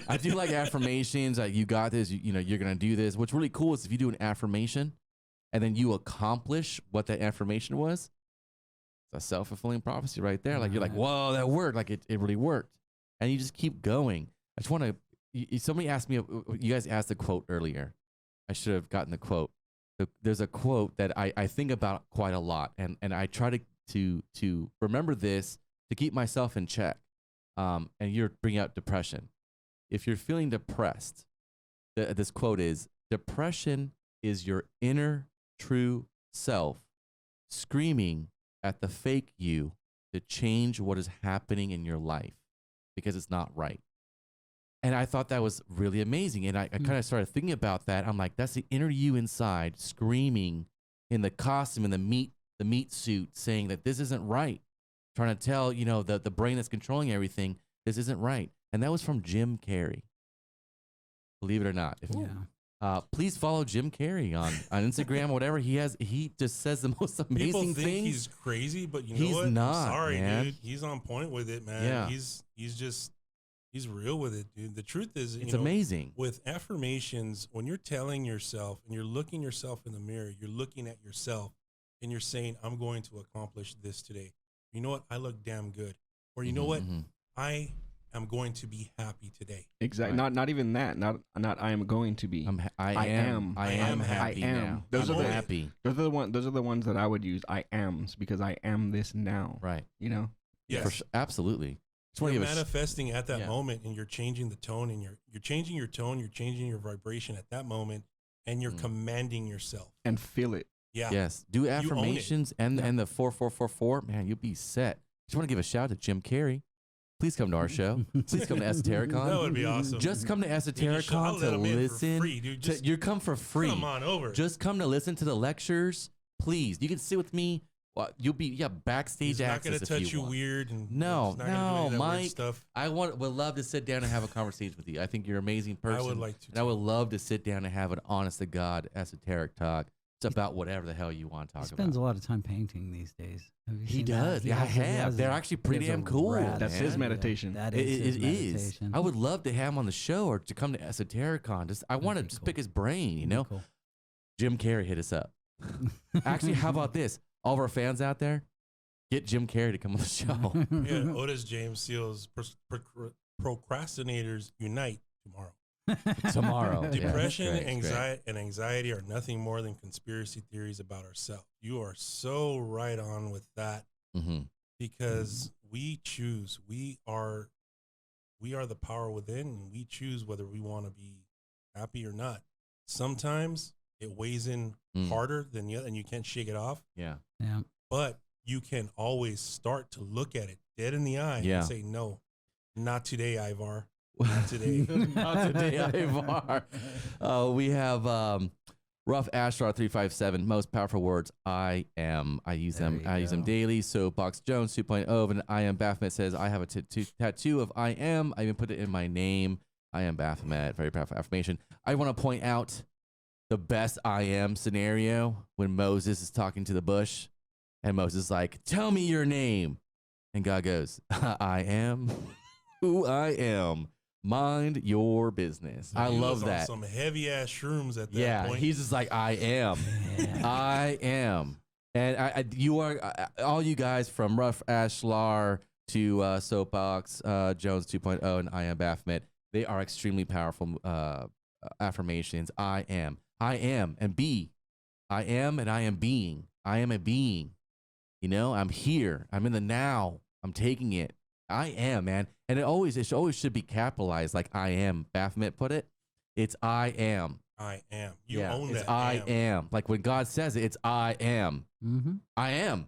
I do like affirmations. Like, you got this, you know, you're gonna do this. What's really cool is if you do an affirmation and then you accomplish what that affirmation was, it's a self-fulfilling prophecy right there. Like, you're like, whoa, that worked. Like, it really worked. And you just keep going. I just want to, somebody asked me, you guys asked the quote earlier. I should have gotten the quote. There's a quote that I think about quite a lot. And I try to remember this to keep myself in check. And you're bringing out depression. If you're feeling depressed, this quote is, depression is your inner true self screaming at the fake you to change what is happening in your life because it's not right. And I thought that was really amazing. And I kind of started thinking about that. I'm like, that's the inner you inside screaming in the costume and the meat suit saying that this isn't right. Trying to tell, you know, the brain that's controlling everything, this isn't right. And that was from Jim Carrey. Believe it or not. Please follow Jim Carrey on Instagram or whatever. He just says the most amazing People think things. he's crazy, but you know He's what? not, I'm sorry, man. dude. He's on point with it, man. Yeah. He's real with it, dude. The truth is, It's amazing. With affirmations, when you're telling yourself and you're looking yourself in the mirror, you're looking at yourself and you're saying, I'm going to accomplish this today. You know what? I look damn good. Or you know what? I am going to be happy today. exactly. Right. Not even that. Not I am going to be. I am happy I am. now. Those I'm are the- happy. Those are the ones that I would use. I ams because I am this now. Right. You know. Yes. Absolutely. Just You're want to give manifesting at that yeah. moment, and you're changing the tone, and you're changing your tone, you're changing your vibration at that moment, and you're commanding yourself. And feel it. Yeah. Yes. Do own it. affirmations and the 4444. Man, you'll be set. Just want to give a shout out to Jim Carrey. Please come to our show. Please come to Esotericon. That would be awesome. Just come to I'll Esotericon let to him in for listen. free, dude. You come for free. Come on over. Just come to listen to the lectures. Please. You can sit with me. Well, you'll be backstage He's not access going to if touch you want. weird. And No, he's not gonna do any of that weird Mike. stuff. Would love to sit down and have a conversation with you. I think you're an amazing person. I would like to. And I would love to sit down and have an honest to God esoteric talk. It's about whatever the hell you want to talk He spends about. a lot of time painting these days. Have you He seen that? does. Yeah, I he have. They're actually pretty he has damn a cool. rad- That's his meditation. That It is his is. meditation. I would love to have him on the show or to come to Esotericon. I want to be just cool. pick his brain, you know? Cool. Jim Carrey hit us up. Actually, how about this? All of our fans out there, get Jim Carrey to come on the show. Yeah, Otis James Seals, procrastinators unite tomorrow. Tomorrow. Yeah, Depression, that's great. anxiety are nothing more than conspiracy theories about ourselves. You are so right on with that Mm-hmm. because we choose. We are the power within, and we choose whether we want to be happy or not. Sometimes it weighs in harder than the other, and you can't shake it off. Yeah. Yeah. But you can always start to look at it dead in the eye Yeah. and say, no, not today, Ivar. Not today. Not today, Ivar. We have Rough Ashtar 357. Most powerful words. I am. I use There them. you I use them go. daily. So Box Jones 2.0 and I am Baphomet says I have a tattoo of I am. I even put it in my name. I am Baphomet. Very powerful affirmation. I want to point out the best I am scenario when Moses is talking to the bush, and Moses is like, "Tell me your name," and God goes, "I am who I am. Mind your business." I He love was on that. some heavy ass shrooms at that Yeah, point. he's just like, I am. I am. And you are, all you guys from Rough Ashlar to Soapbox, Jones 2.0, and I am Baphomet, they are extremely powerful affirmations. I am. I am and be. I am and I am being. I am a being. You know, I'm here. I'm in the now. I'm taking it. I am, man. And it always should be capitalized like I am. Baphomet put it. It's I am. I am. You own it's that. I am. Like when God says it, it's I am. Mm-hmm. I am.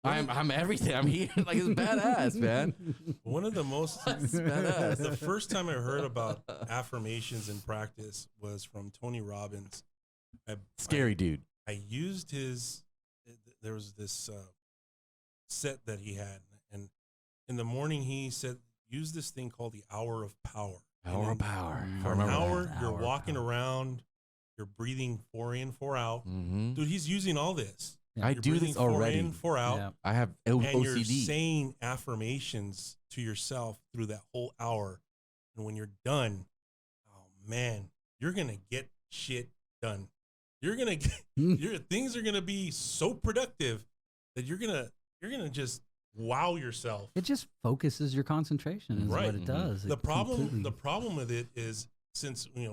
I'm everything. I'm here. Like it's badass, man. One of the most It's badass. the first time I heard about affirmations in practice was from Tony Robbins. Scary dude. I used his. There was this set that he had, and in the morning he said, "Use this thing called the hour of power." Power of power. For I an remember hour, that. you're Hour of walking power. around You're breathing 4 in, 4 out. Mm-hmm. Dude, he's using all this. I You're do breathing this 4 already. in, 4 out. Yeah. I have And you're OCD. saying affirmations to yourself through that whole hour. And when you're done, oh man, you're going to get shit done. You're going to get, things are going to be so productive that you're going to just wow yourself. It just focuses your concentration is Right. what it does. The It problem completely- with it is, since we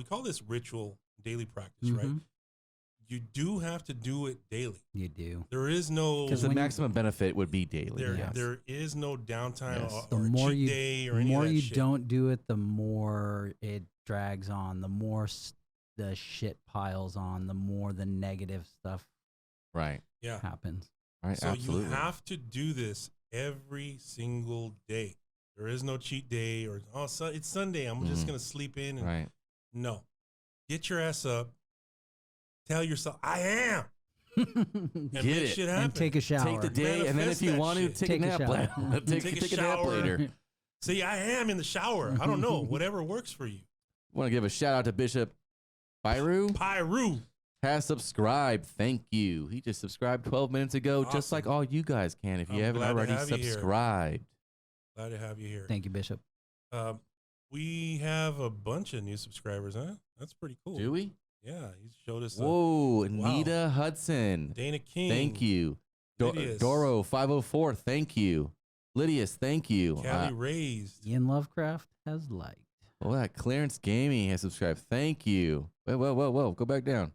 call this ritual daily practice, right? Mhm. You do have to do it daily. You do. There is no Because the when you- maximum benefit would be daily. there yes. there is no downtime Yes. The or more cheat you day or the any more of that you shit. don't do it, the more it drags on. The more the shit piles on. The more the negative stuff Right. Yeah. happens. Right. So Absolutely. you have to do this every single day. There is no cheat day or it's Sunday. I'm just Mhm. gonna sleep in. And Right. No, get your ass up. Tell yourself I am, and Get make it. shit happen. And take a shower. Take the day, and then Manifest if you that want to, shit. take Take a a nap. shower. take Take a a nap shower. later. See, I am in the shower. I don't know. Whatever works for you. Want to give a shout out to Bishop Pyru. Pyru. Has subscribed. Thank you. He just subscribed 12 minutes ago, just Awesome. like all you guys can if you I'm haven't glad to already have you here. subscribed. Glad to have you here. Thank you, Bishop. We have a bunch of new subscribers, huh? That's pretty cool. Do we? Yeah, he showed us. Whoa, Anita Hudson. Dana King. Thank you. Lydius. Doro 504. Thank you. Lydius, thank you. Callie Raised. Ian Lovecraft has liked. Oh, that Clarence Gaming has subscribed. Thank you. Whoa. Go back down.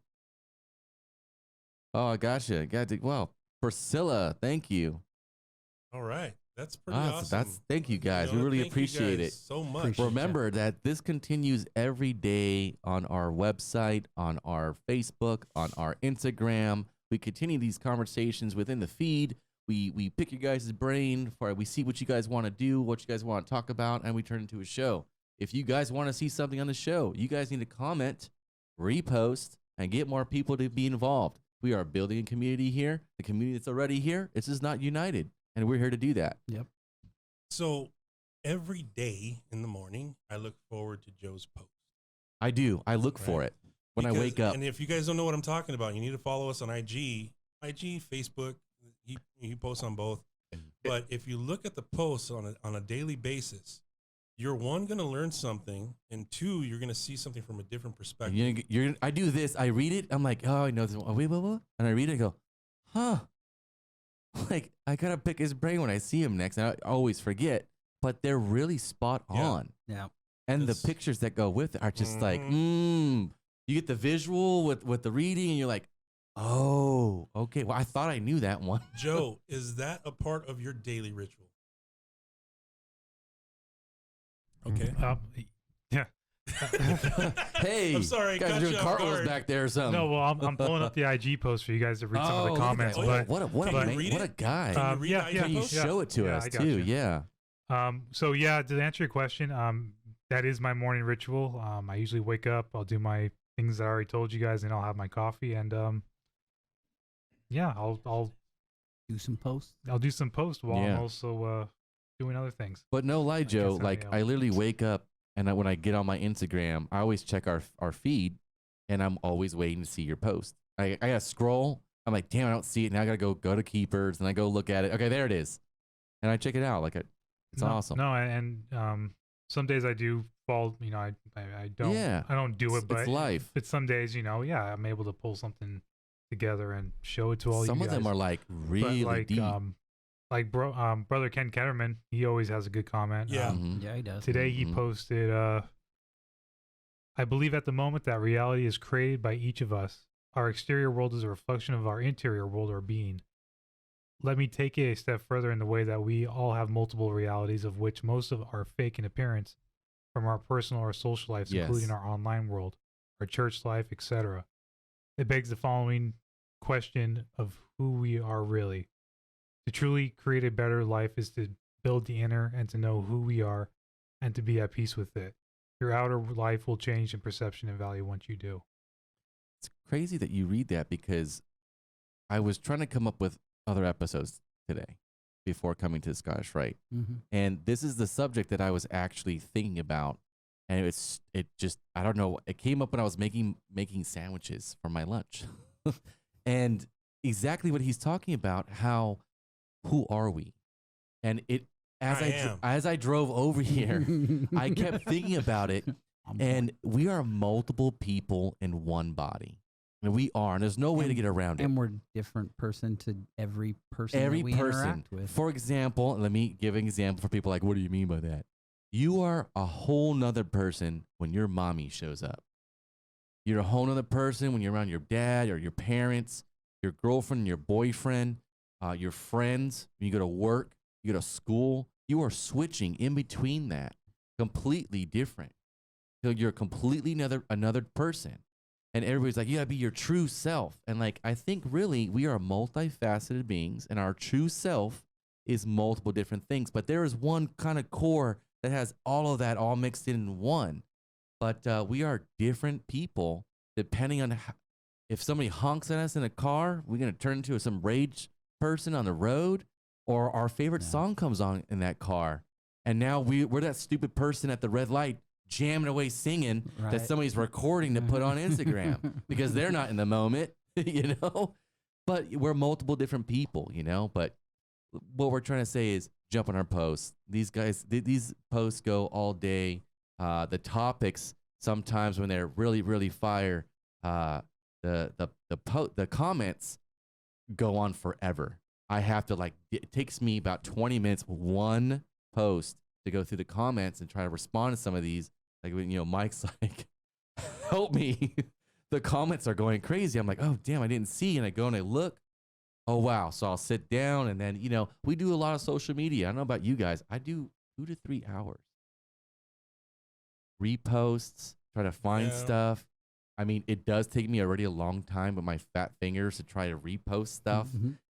Oh, I gotcha. Wow. Priscilla, thank you. All right. That's pretty awesome. Thank you guys. We really thank you appreciate guys it. so much. Appreciate Remember that this continues every day on our website, on our Facebook, on our Instagram. We continue these conversations within the feed. We pick your guys' brain for we see what you guys want to do, what you guys want to talk about, and we turn it into a show. If you guys want to see something on the show, you guys need to comment, repost, and get more people to be involved. We are building a community here. The community that's already here, it's just not united. And we're here to do that. Yep. So every day in the morning, I look forward to Joe's post. I do. I look for it when I wake up. And if you guys don't know what I'm talking about, you need to follow us on IG, Facebook. He posts on both. But if you look at the posts on a daily basis, you're one, going to learn something, and two, you're going to see something from a different perspective. I do this. I read it. I'm like, oh, I know this. Wait, what? And I read it and go, huh. Like, I got to pick his brain when I see him next. And I always forget. But they're really spot on. Yeah. And It's- the pictures that go with it are just like, Mhm. You get the visual with the reading, and you're like, oh, okay. Well, I thought I knew that one. Joe, is that a part of your daily ritual? Okay. Yeah. Hey, I'm sorry, guys caught are doing you off cartwheels guard. back there or something. No, well, I'm pulling up the IG post for you guys to read some of the look at comments. that. Oh, But what Can a you read what a it? guy. Can you read yeah, the IG yeah. Can you post? show it to Yeah, us I too? gotcha. Yeah. So yeah, to answer your question, that is my morning ritual. I usually wake up, I'll do my things that I already told you guys, and I'll have my coffee, and yeah, I'll Do some posts. do some posts while Yeah. I'm also doing other things. But no lie, Joe. guess Like somebody I else. literally wake up, and when I get on my Instagram, I always check our feed, and I'm always waiting to see your post. I gotta scroll. I'm like, damn, I don't see it. Now I gotta go to Keepers, and I go look at it. Okay, there it is, and I check it out. Like it's awesome. No, and some days I do fall. You know, I don't. Yeah. I don't do it, but It's life. But some days, yeah, I'm able to pull something together and show it to all Some you of guys. them are like But really deep. Brother Ken Ketterman, he always has a good comment. Yeah. Mhm. Yeah, he does. Today he Mhm. posted, I believe at the moment that reality is created by each of us. Our exterior world is a reflection of our interior world or being. Let me take it a step further in the way that we all have multiple realities, of which most of are fake in appearance, from our personal or social lives, Yes. including our online world, our church life, etc. It begs the following question of who we are really. To truly create a better life is to build the inner and to know who we are and to be at peace with it. Your outer life will change in perception and value once you do. It's crazy that you read that because I was trying to come up with other episodes today before coming to Scottish Rite. Mm-hmm. And this is the subject that I was actually thinking about And it just, I don't know. It came up when I was making sandwiches for my lunch. And exactly what he's talking about, who are we? And as I drove over here, I kept thinking about it. And we are multiple people in one body. And we are, and there's no way to get around it. And we're different person to every person that we interact with. For example, let me give an example for people like, what do you mean by that? You are a whole nother person when your mommy shows up. You're a whole nother person when you're around your dad or your parents, your girlfriend, your boyfriend, your friends. When you go to work, you go to school, you are switching in between that. Completely different. So you're completely another person. And everybody's like, you gotta be your true self. And like, I think really we are multifaceted beings, and our true self is multiple different things. But there is one kind of core that has all of that all mixed in one. But we are different people depending on if somebody honks at us in a car, we're going to turn into some rage person on the road, or our favorite song comes on in that car. And now we're that stupid person at the red light jamming away singing that somebody's recording to put on Instagram because they're not in the moment, you know? But we're multiple different people, you know? But what we're trying to say is jump on our posts. These guys, these posts go all day. The topics sometimes when they're really, really fire, the comments go on forever. I have to it takes me about 20 minutes, one post to go through the comments and try to respond to some of these. Like, you know, Mike's like, help me. The comments are going crazy. I'm like, oh, damn, I didn't see. And I go and I look. Oh, wow. So I'll sit down and then, you know, we do a lot of social media. I don't know about you guys. I do 2 to 3 hours. Reposts, try to find stuff. I mean, it does take me already a long time with my fat fingers to try to repost stuff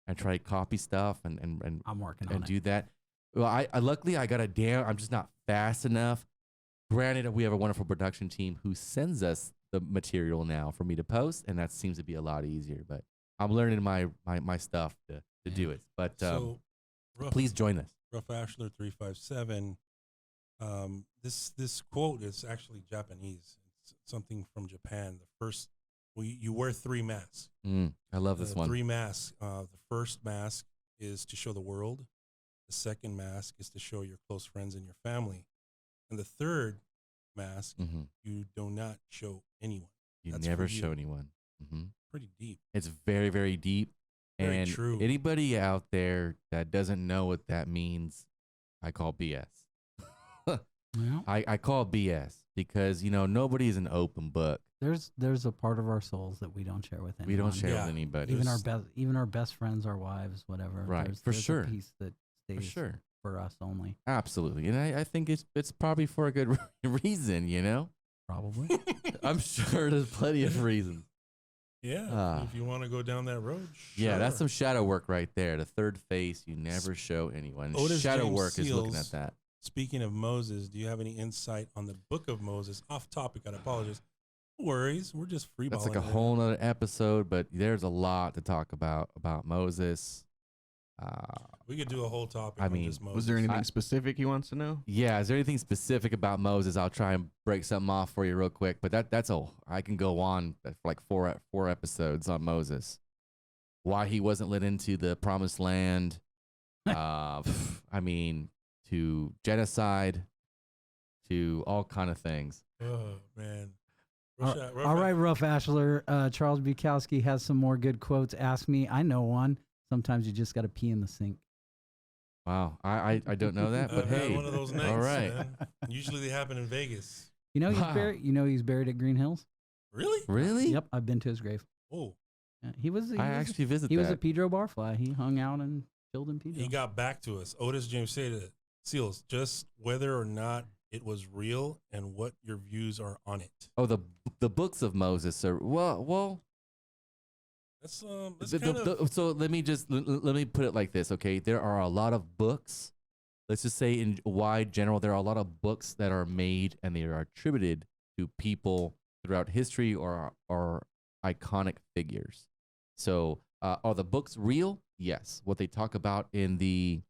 and try to copy stuff and I'm working on and do that. Well, I luckily I got I'm just not fast enough. Granted, we have a wonderful production team who sends us the material now for me to post, and that seems to be a lot easier. But I'm learning my stuff to do it. But please join us. Rough Ashler 357. This quote is actually Japanese. It's something from Japan. The first, you wear 3 masks. I love this one. 3 masks. The first mask is to show the world. The second mask is to show your close friends and your family. And the third mask, you do not show anyone. That's never show anyone. Pretty deep. It's very, very deep. Very and true. Anybody out there that doesn't know what that means, I call BS. I call BS because, you know, nobody is an open book. There's a part of our souls that we don't share with anyone. We don't share with anybody. Even our best friends, our wives, whatever. Right, there's sure. a piece that stays for us only. Absolutely. And I think it's probably for a good reason, you know? Probably. I'm sure there's plenty of reasons. Yeah, if you want to go down that road. Sure. Yeah, that's some shadow work right there. The third face, you never show anyone. Otis Shadow James work is looking Seals, at that. Speaking of Moses, do you have any insight on the book of Moses? Off topic, I apologize. No worries, we're just freeballing. That's like a whole nother episode, but there's a lot to talk about Moses. We could do a whole topic on just Moses. Was there anything specific he wants to know? Yeah, is there anything specific about Moses? I'll try and break something off for you real quick, but that's all. I can go on for like four episodes on Moses. Why he wasn't let into the promised land. I mean, to genocide, to all kind of things. Oh, man. All right, Rough Ashler. Charles Bukowski has some more good quotes. Ask me. I know one. Sometimes you just got to pee in the sink. Wow. I don't know that, but hey. One of those nights, all right. Man. Usually they happen in Vegas. You know he's buried at Green Hills? Really? Really? Yep, I've been to his grave. Oh. Yeah, he was actually visited He was a Pedro Barfly. He hung out and chilled in Pedro. He got back to us. Otis James Seals, just whether or not it was real and what your views are on it. Oh, the books of Moses are well. So let me put it like this, okay? There are a lot of books. Let's just say in wide general, there are a lot of books that are made and they are attributed to people throughout history or iconic figures. So, are the books real? Yes. What they talk about in the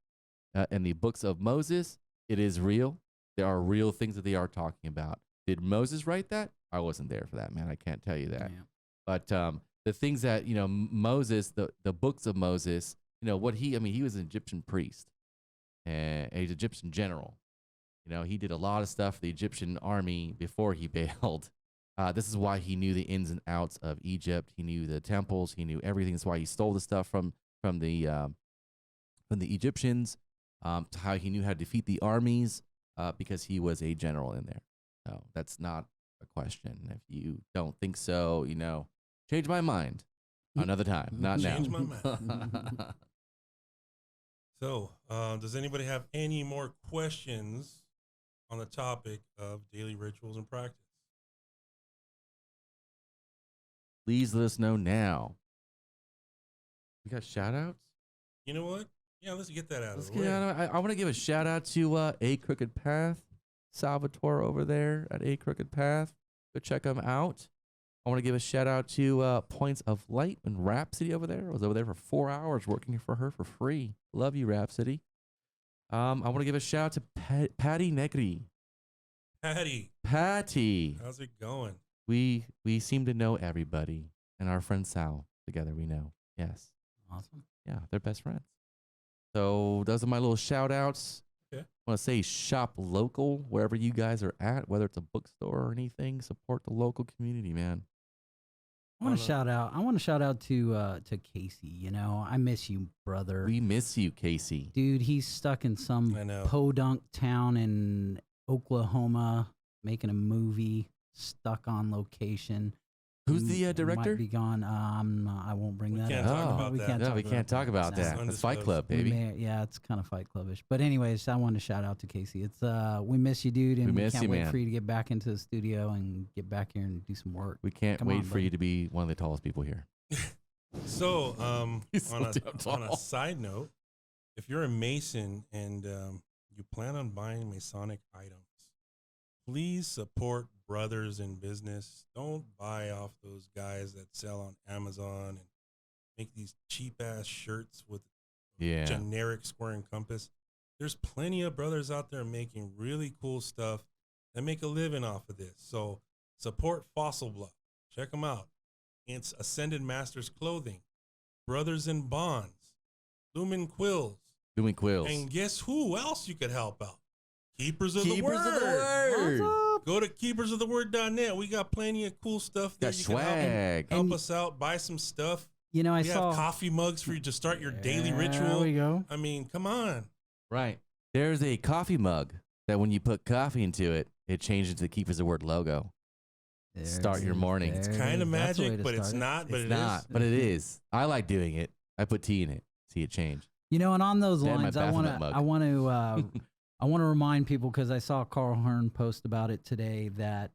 books of Moses, it is real. There are real things that they are talking about. Did Moses write that? I wasn't there for that, man. I can't tell you that. Yeah. But the things that, Moses, the books of Moses, what he was an Egyptian priest and he's an Egyptian general. He did a lot of stuff for the Egyptian army before he bailed. This is why he knew the ins and outs of Egypt. He knew the temples. He knew everything. That's why he stole the stuff from the Egyptians. To how he knew how to defeat the armies, because he was a general in there. So that's not a question. If you don't think so, change my mind another time. Not now. Change my mind. So, does anybody have any more questions on the topic of daily rituals and practice? Please let us know now. We got shout outs? You know what? Yeah, let's get that out Let's of the get way. out. I want to give a shout out to A Crooked Path, Salvatore over there at A Crooked Path. Go check them out. I want to give a shout out to Points of Light and Rhapsody over there. I was over there for 4 hours working for her for free. Love you, Rhapsody. I want to give a shout out to Patty Negri. Patty. How's it going? We seem to know everybody, and our friend Sal together. We know. Yes. Awesome. Yeah, they're best friends. So those are my little shout outs. Okay. I want to say shop local wherever you guys are at, whether it's a bookstore or anything. Support the local community, man. I want to shout out to Casey. I miss you, brother. We miss you, Casey. Dude, he's stuck in some I know. podunk town in Oklahoma making a movie, stuck on location. Who's He the director? Might be gone. I won't bring We that can't up. talk about that. We can't talk about No. that. It's Fight Undisclosed. Club, baby. Yeah, it's kind of Fight Clubbish. But anyways, I wanted to shout out to Casey. It's we miss you, dude, and We we miss can't you, wait man. for you to get back into the studio and get back here and do some work. We can't Come wait on, for buddy. you to be one of the tallest people here. So, He's so on damn a tall. side note, if you're a Mason and you plan on buying Masonic items, please support brothers in business. Don't buy off those guys that sell on Amazon and make these cheap ass shirts with Yeah. generic square and compass. There's plenty of brothers out there making really cool stuff that make a living off of this. So support Fossil Bluff. Check them out. It's Ascended Masters Clothing, Brothers in Bonds, Lumen Quills. Doing quills. And guess who else you could help out? Keepers of the Keepers Word. of the Word. Go to keepersoftheword.net. We got plenty of cool stuff there. Got You can swag. help And- us out. Buy some stuff. I We saw have coffee mugs for you to start your daily There ritual. we go. I mean, come on. Right. There's a coffee mug that when you put coffee into it, it changes to the Keepers of the Word logo. Start your morning. It's Kind of That's the way magic, to but it's start it. not. But it's it not, is. but it is. I like doing it. I put tea in it. See it change. And on those Then my lines, I want Baphomet mug. to, I want to remind people, because I saw Carl Hearn post about it today, that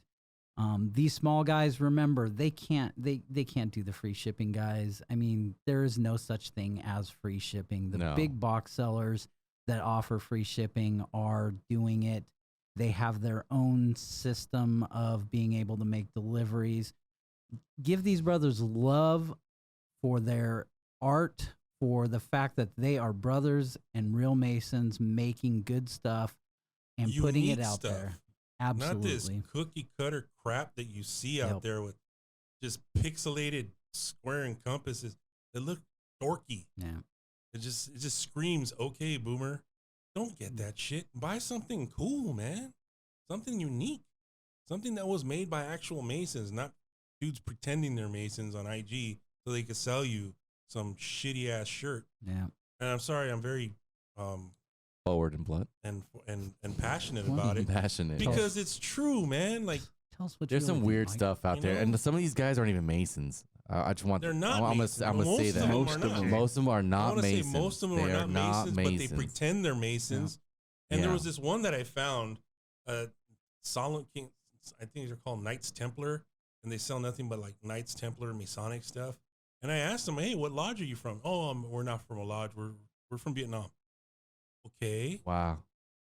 these small guys, remember, they can't do the free shipping, guys. I mean, there is no such thing as free shipping. The No. big box sellers that offer free shipping are doing it. They have their own system of being able to make deliveries. Give these brothers love for their art, for the fact that they are brothers and real Masons making good stuff and putting it Unique out stuff. there. Not this Absolutely. cookie cutter crap that you see out Yep. there with just pixelated square and compasses that look dorky. Yeah. It just screams, okay, boomer. Don't get that shit. Buy something cool, man. Something unique. Something that was made by actual Masons, not dudes pretending they're Masons on IG so they could sell you some shitty ass shirt. Yeah. And I'm sorry, I'm very Forward and blunt. and passionate about it Passionate. because it's true, man. Like Tell us what There's you some really weird think, Mike. stuff out You there, know? and some of these guys aren't even Masons. I just want. They're not I'm Masons. gonna Most say of that. them are Most not. of them are I not want to say Masons. most of them They are not Masons, but they pretend they're Masons. And there Yeah. was this one that I found, Solomon King, I think they're called Knights Templar, and they sell nothing but like Knights Templar Masonic stuff. And I asked them, "Hey, what lodge are you from?" "Oh, we're not from a lodge. We're from Vietnam." Okay, Wow.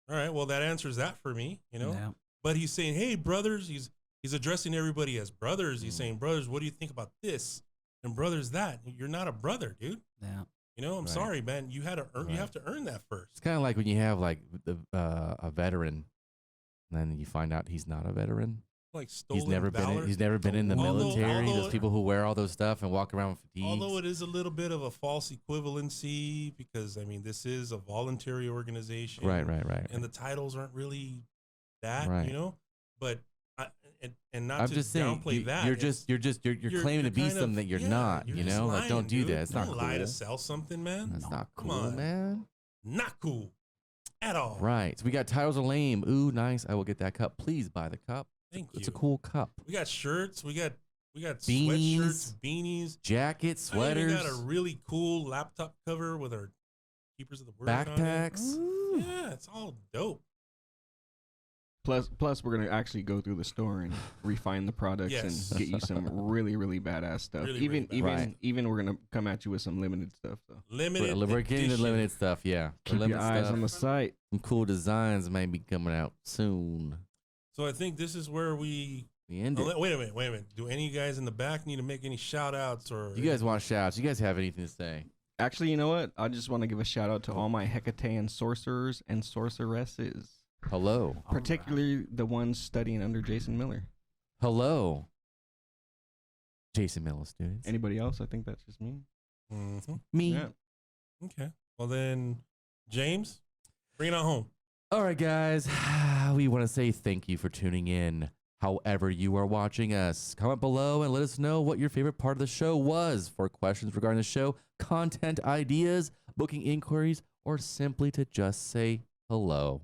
all right. Well, that answers that for me, you know. Yeah. But he's saying, "Hey, brothers." He's addressing everybody as brothers. He's saying, "Brothers, what do you think about this?" And brothers, that. You're not a brother, dude. Yeah. You know, I'm Right. sorry, man. You had to earn. You Right. have to earn that first. It's kind of like when you have like a veteran And then you find out he's not a veteran. Like stolen He's never valor. been in the military. although- Those people who wear all those stuff and walk around with fatigues. Although it is a little bit of a false equivalency because I mean this is a voluntary organization, right. And the titles aren't really that, Right. you know. But and not I'm to just saying, downplay that. you're claiming to be kind of- something that you're yeah, not. you're You just know, like lying, don't do dude. that. It's don't not lie cool. to sell something, man. That's not Come cool, on. man. Not cool at all. Right. So we got titles are lame. Ooh, nice. I will get that cup. Please buy the cup. Thank you. It's a cool cup. We got shirts. We got Beanies, sweatshirts, beanies, jackets, I even sweaters, got a really cool laptop cover with our Keepers of the Word on it. backpacks. Yeah, it's all dope. Plus, we're gonna actually go through the store and refine the products Yes. and get you some really, really badass stuff. Really, even, really even, badass. Right. even we're gonna come at you with some limited stuff. So Limited. We're getting the edition. limited stuff. Yeah. The keep your limited eyes stuff. on the site. Some cool designs may be coming out soon. So I think this is where we. We end Oh, it. wait a minute. Do any of you guys in the back need to make any shout outs or? You guys want shouts? You guys have anything to say? Actually, you know what? I just want to give a shout out to all my Hecatean sorcerers and sorceresses, Hello. All particularly the ones studying under Jason Miller. Hello. Jason Miller students. Anybody else? I think that's just me. Mhm. Me. Yeah. Okay. Well then, James, bring it on home. All right, guys. We want to say thank you for tuning in. However you are watching us, comment below and let us know what your favorite part of the show was. For questions regarding the show, content ideas, booking inquiries, or simply to just say hello.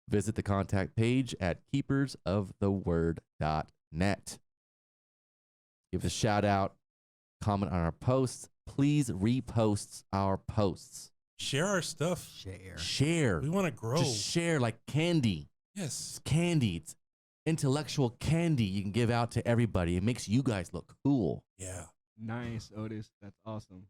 Visit the contact page at keepersoftheword.net. Give us a shout out, comment on our posts. Please repost our posts. Share our stuff. Share. Share. We want to grow. Just share like candy. Yes. It's candy. It's intellectual candy you can give out to everybody. It makes you guys look cool. Yeah. Nice, Otis. That's awesome.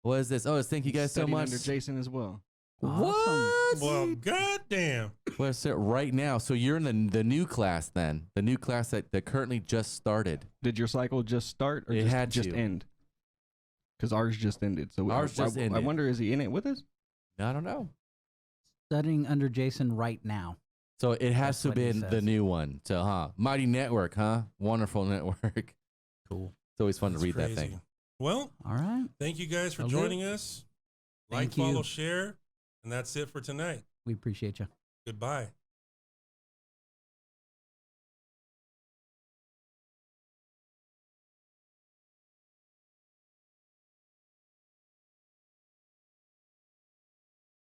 What is this? Oh, thank you guys so Studying much. under Jason as well. What? Well, goddamn. What's it right now? So you're in the new class then? The new class that currently just started. Did your cycle just start or It just, had just to. end? Because ours just ended. So Ours just I ended. wonder, is he in it with us? I don't know. Studying under Jason right now. So it has That's to what he been the says. new one. So, Mighty Network, huh? Wonderful network. Cool. It's always fun That's to read crazy. that thing. Well, All right. thank you guys for Okay. joining us. Like, Thank you. follow, share, and that's it for tonight. We appreciate you. Goodbye.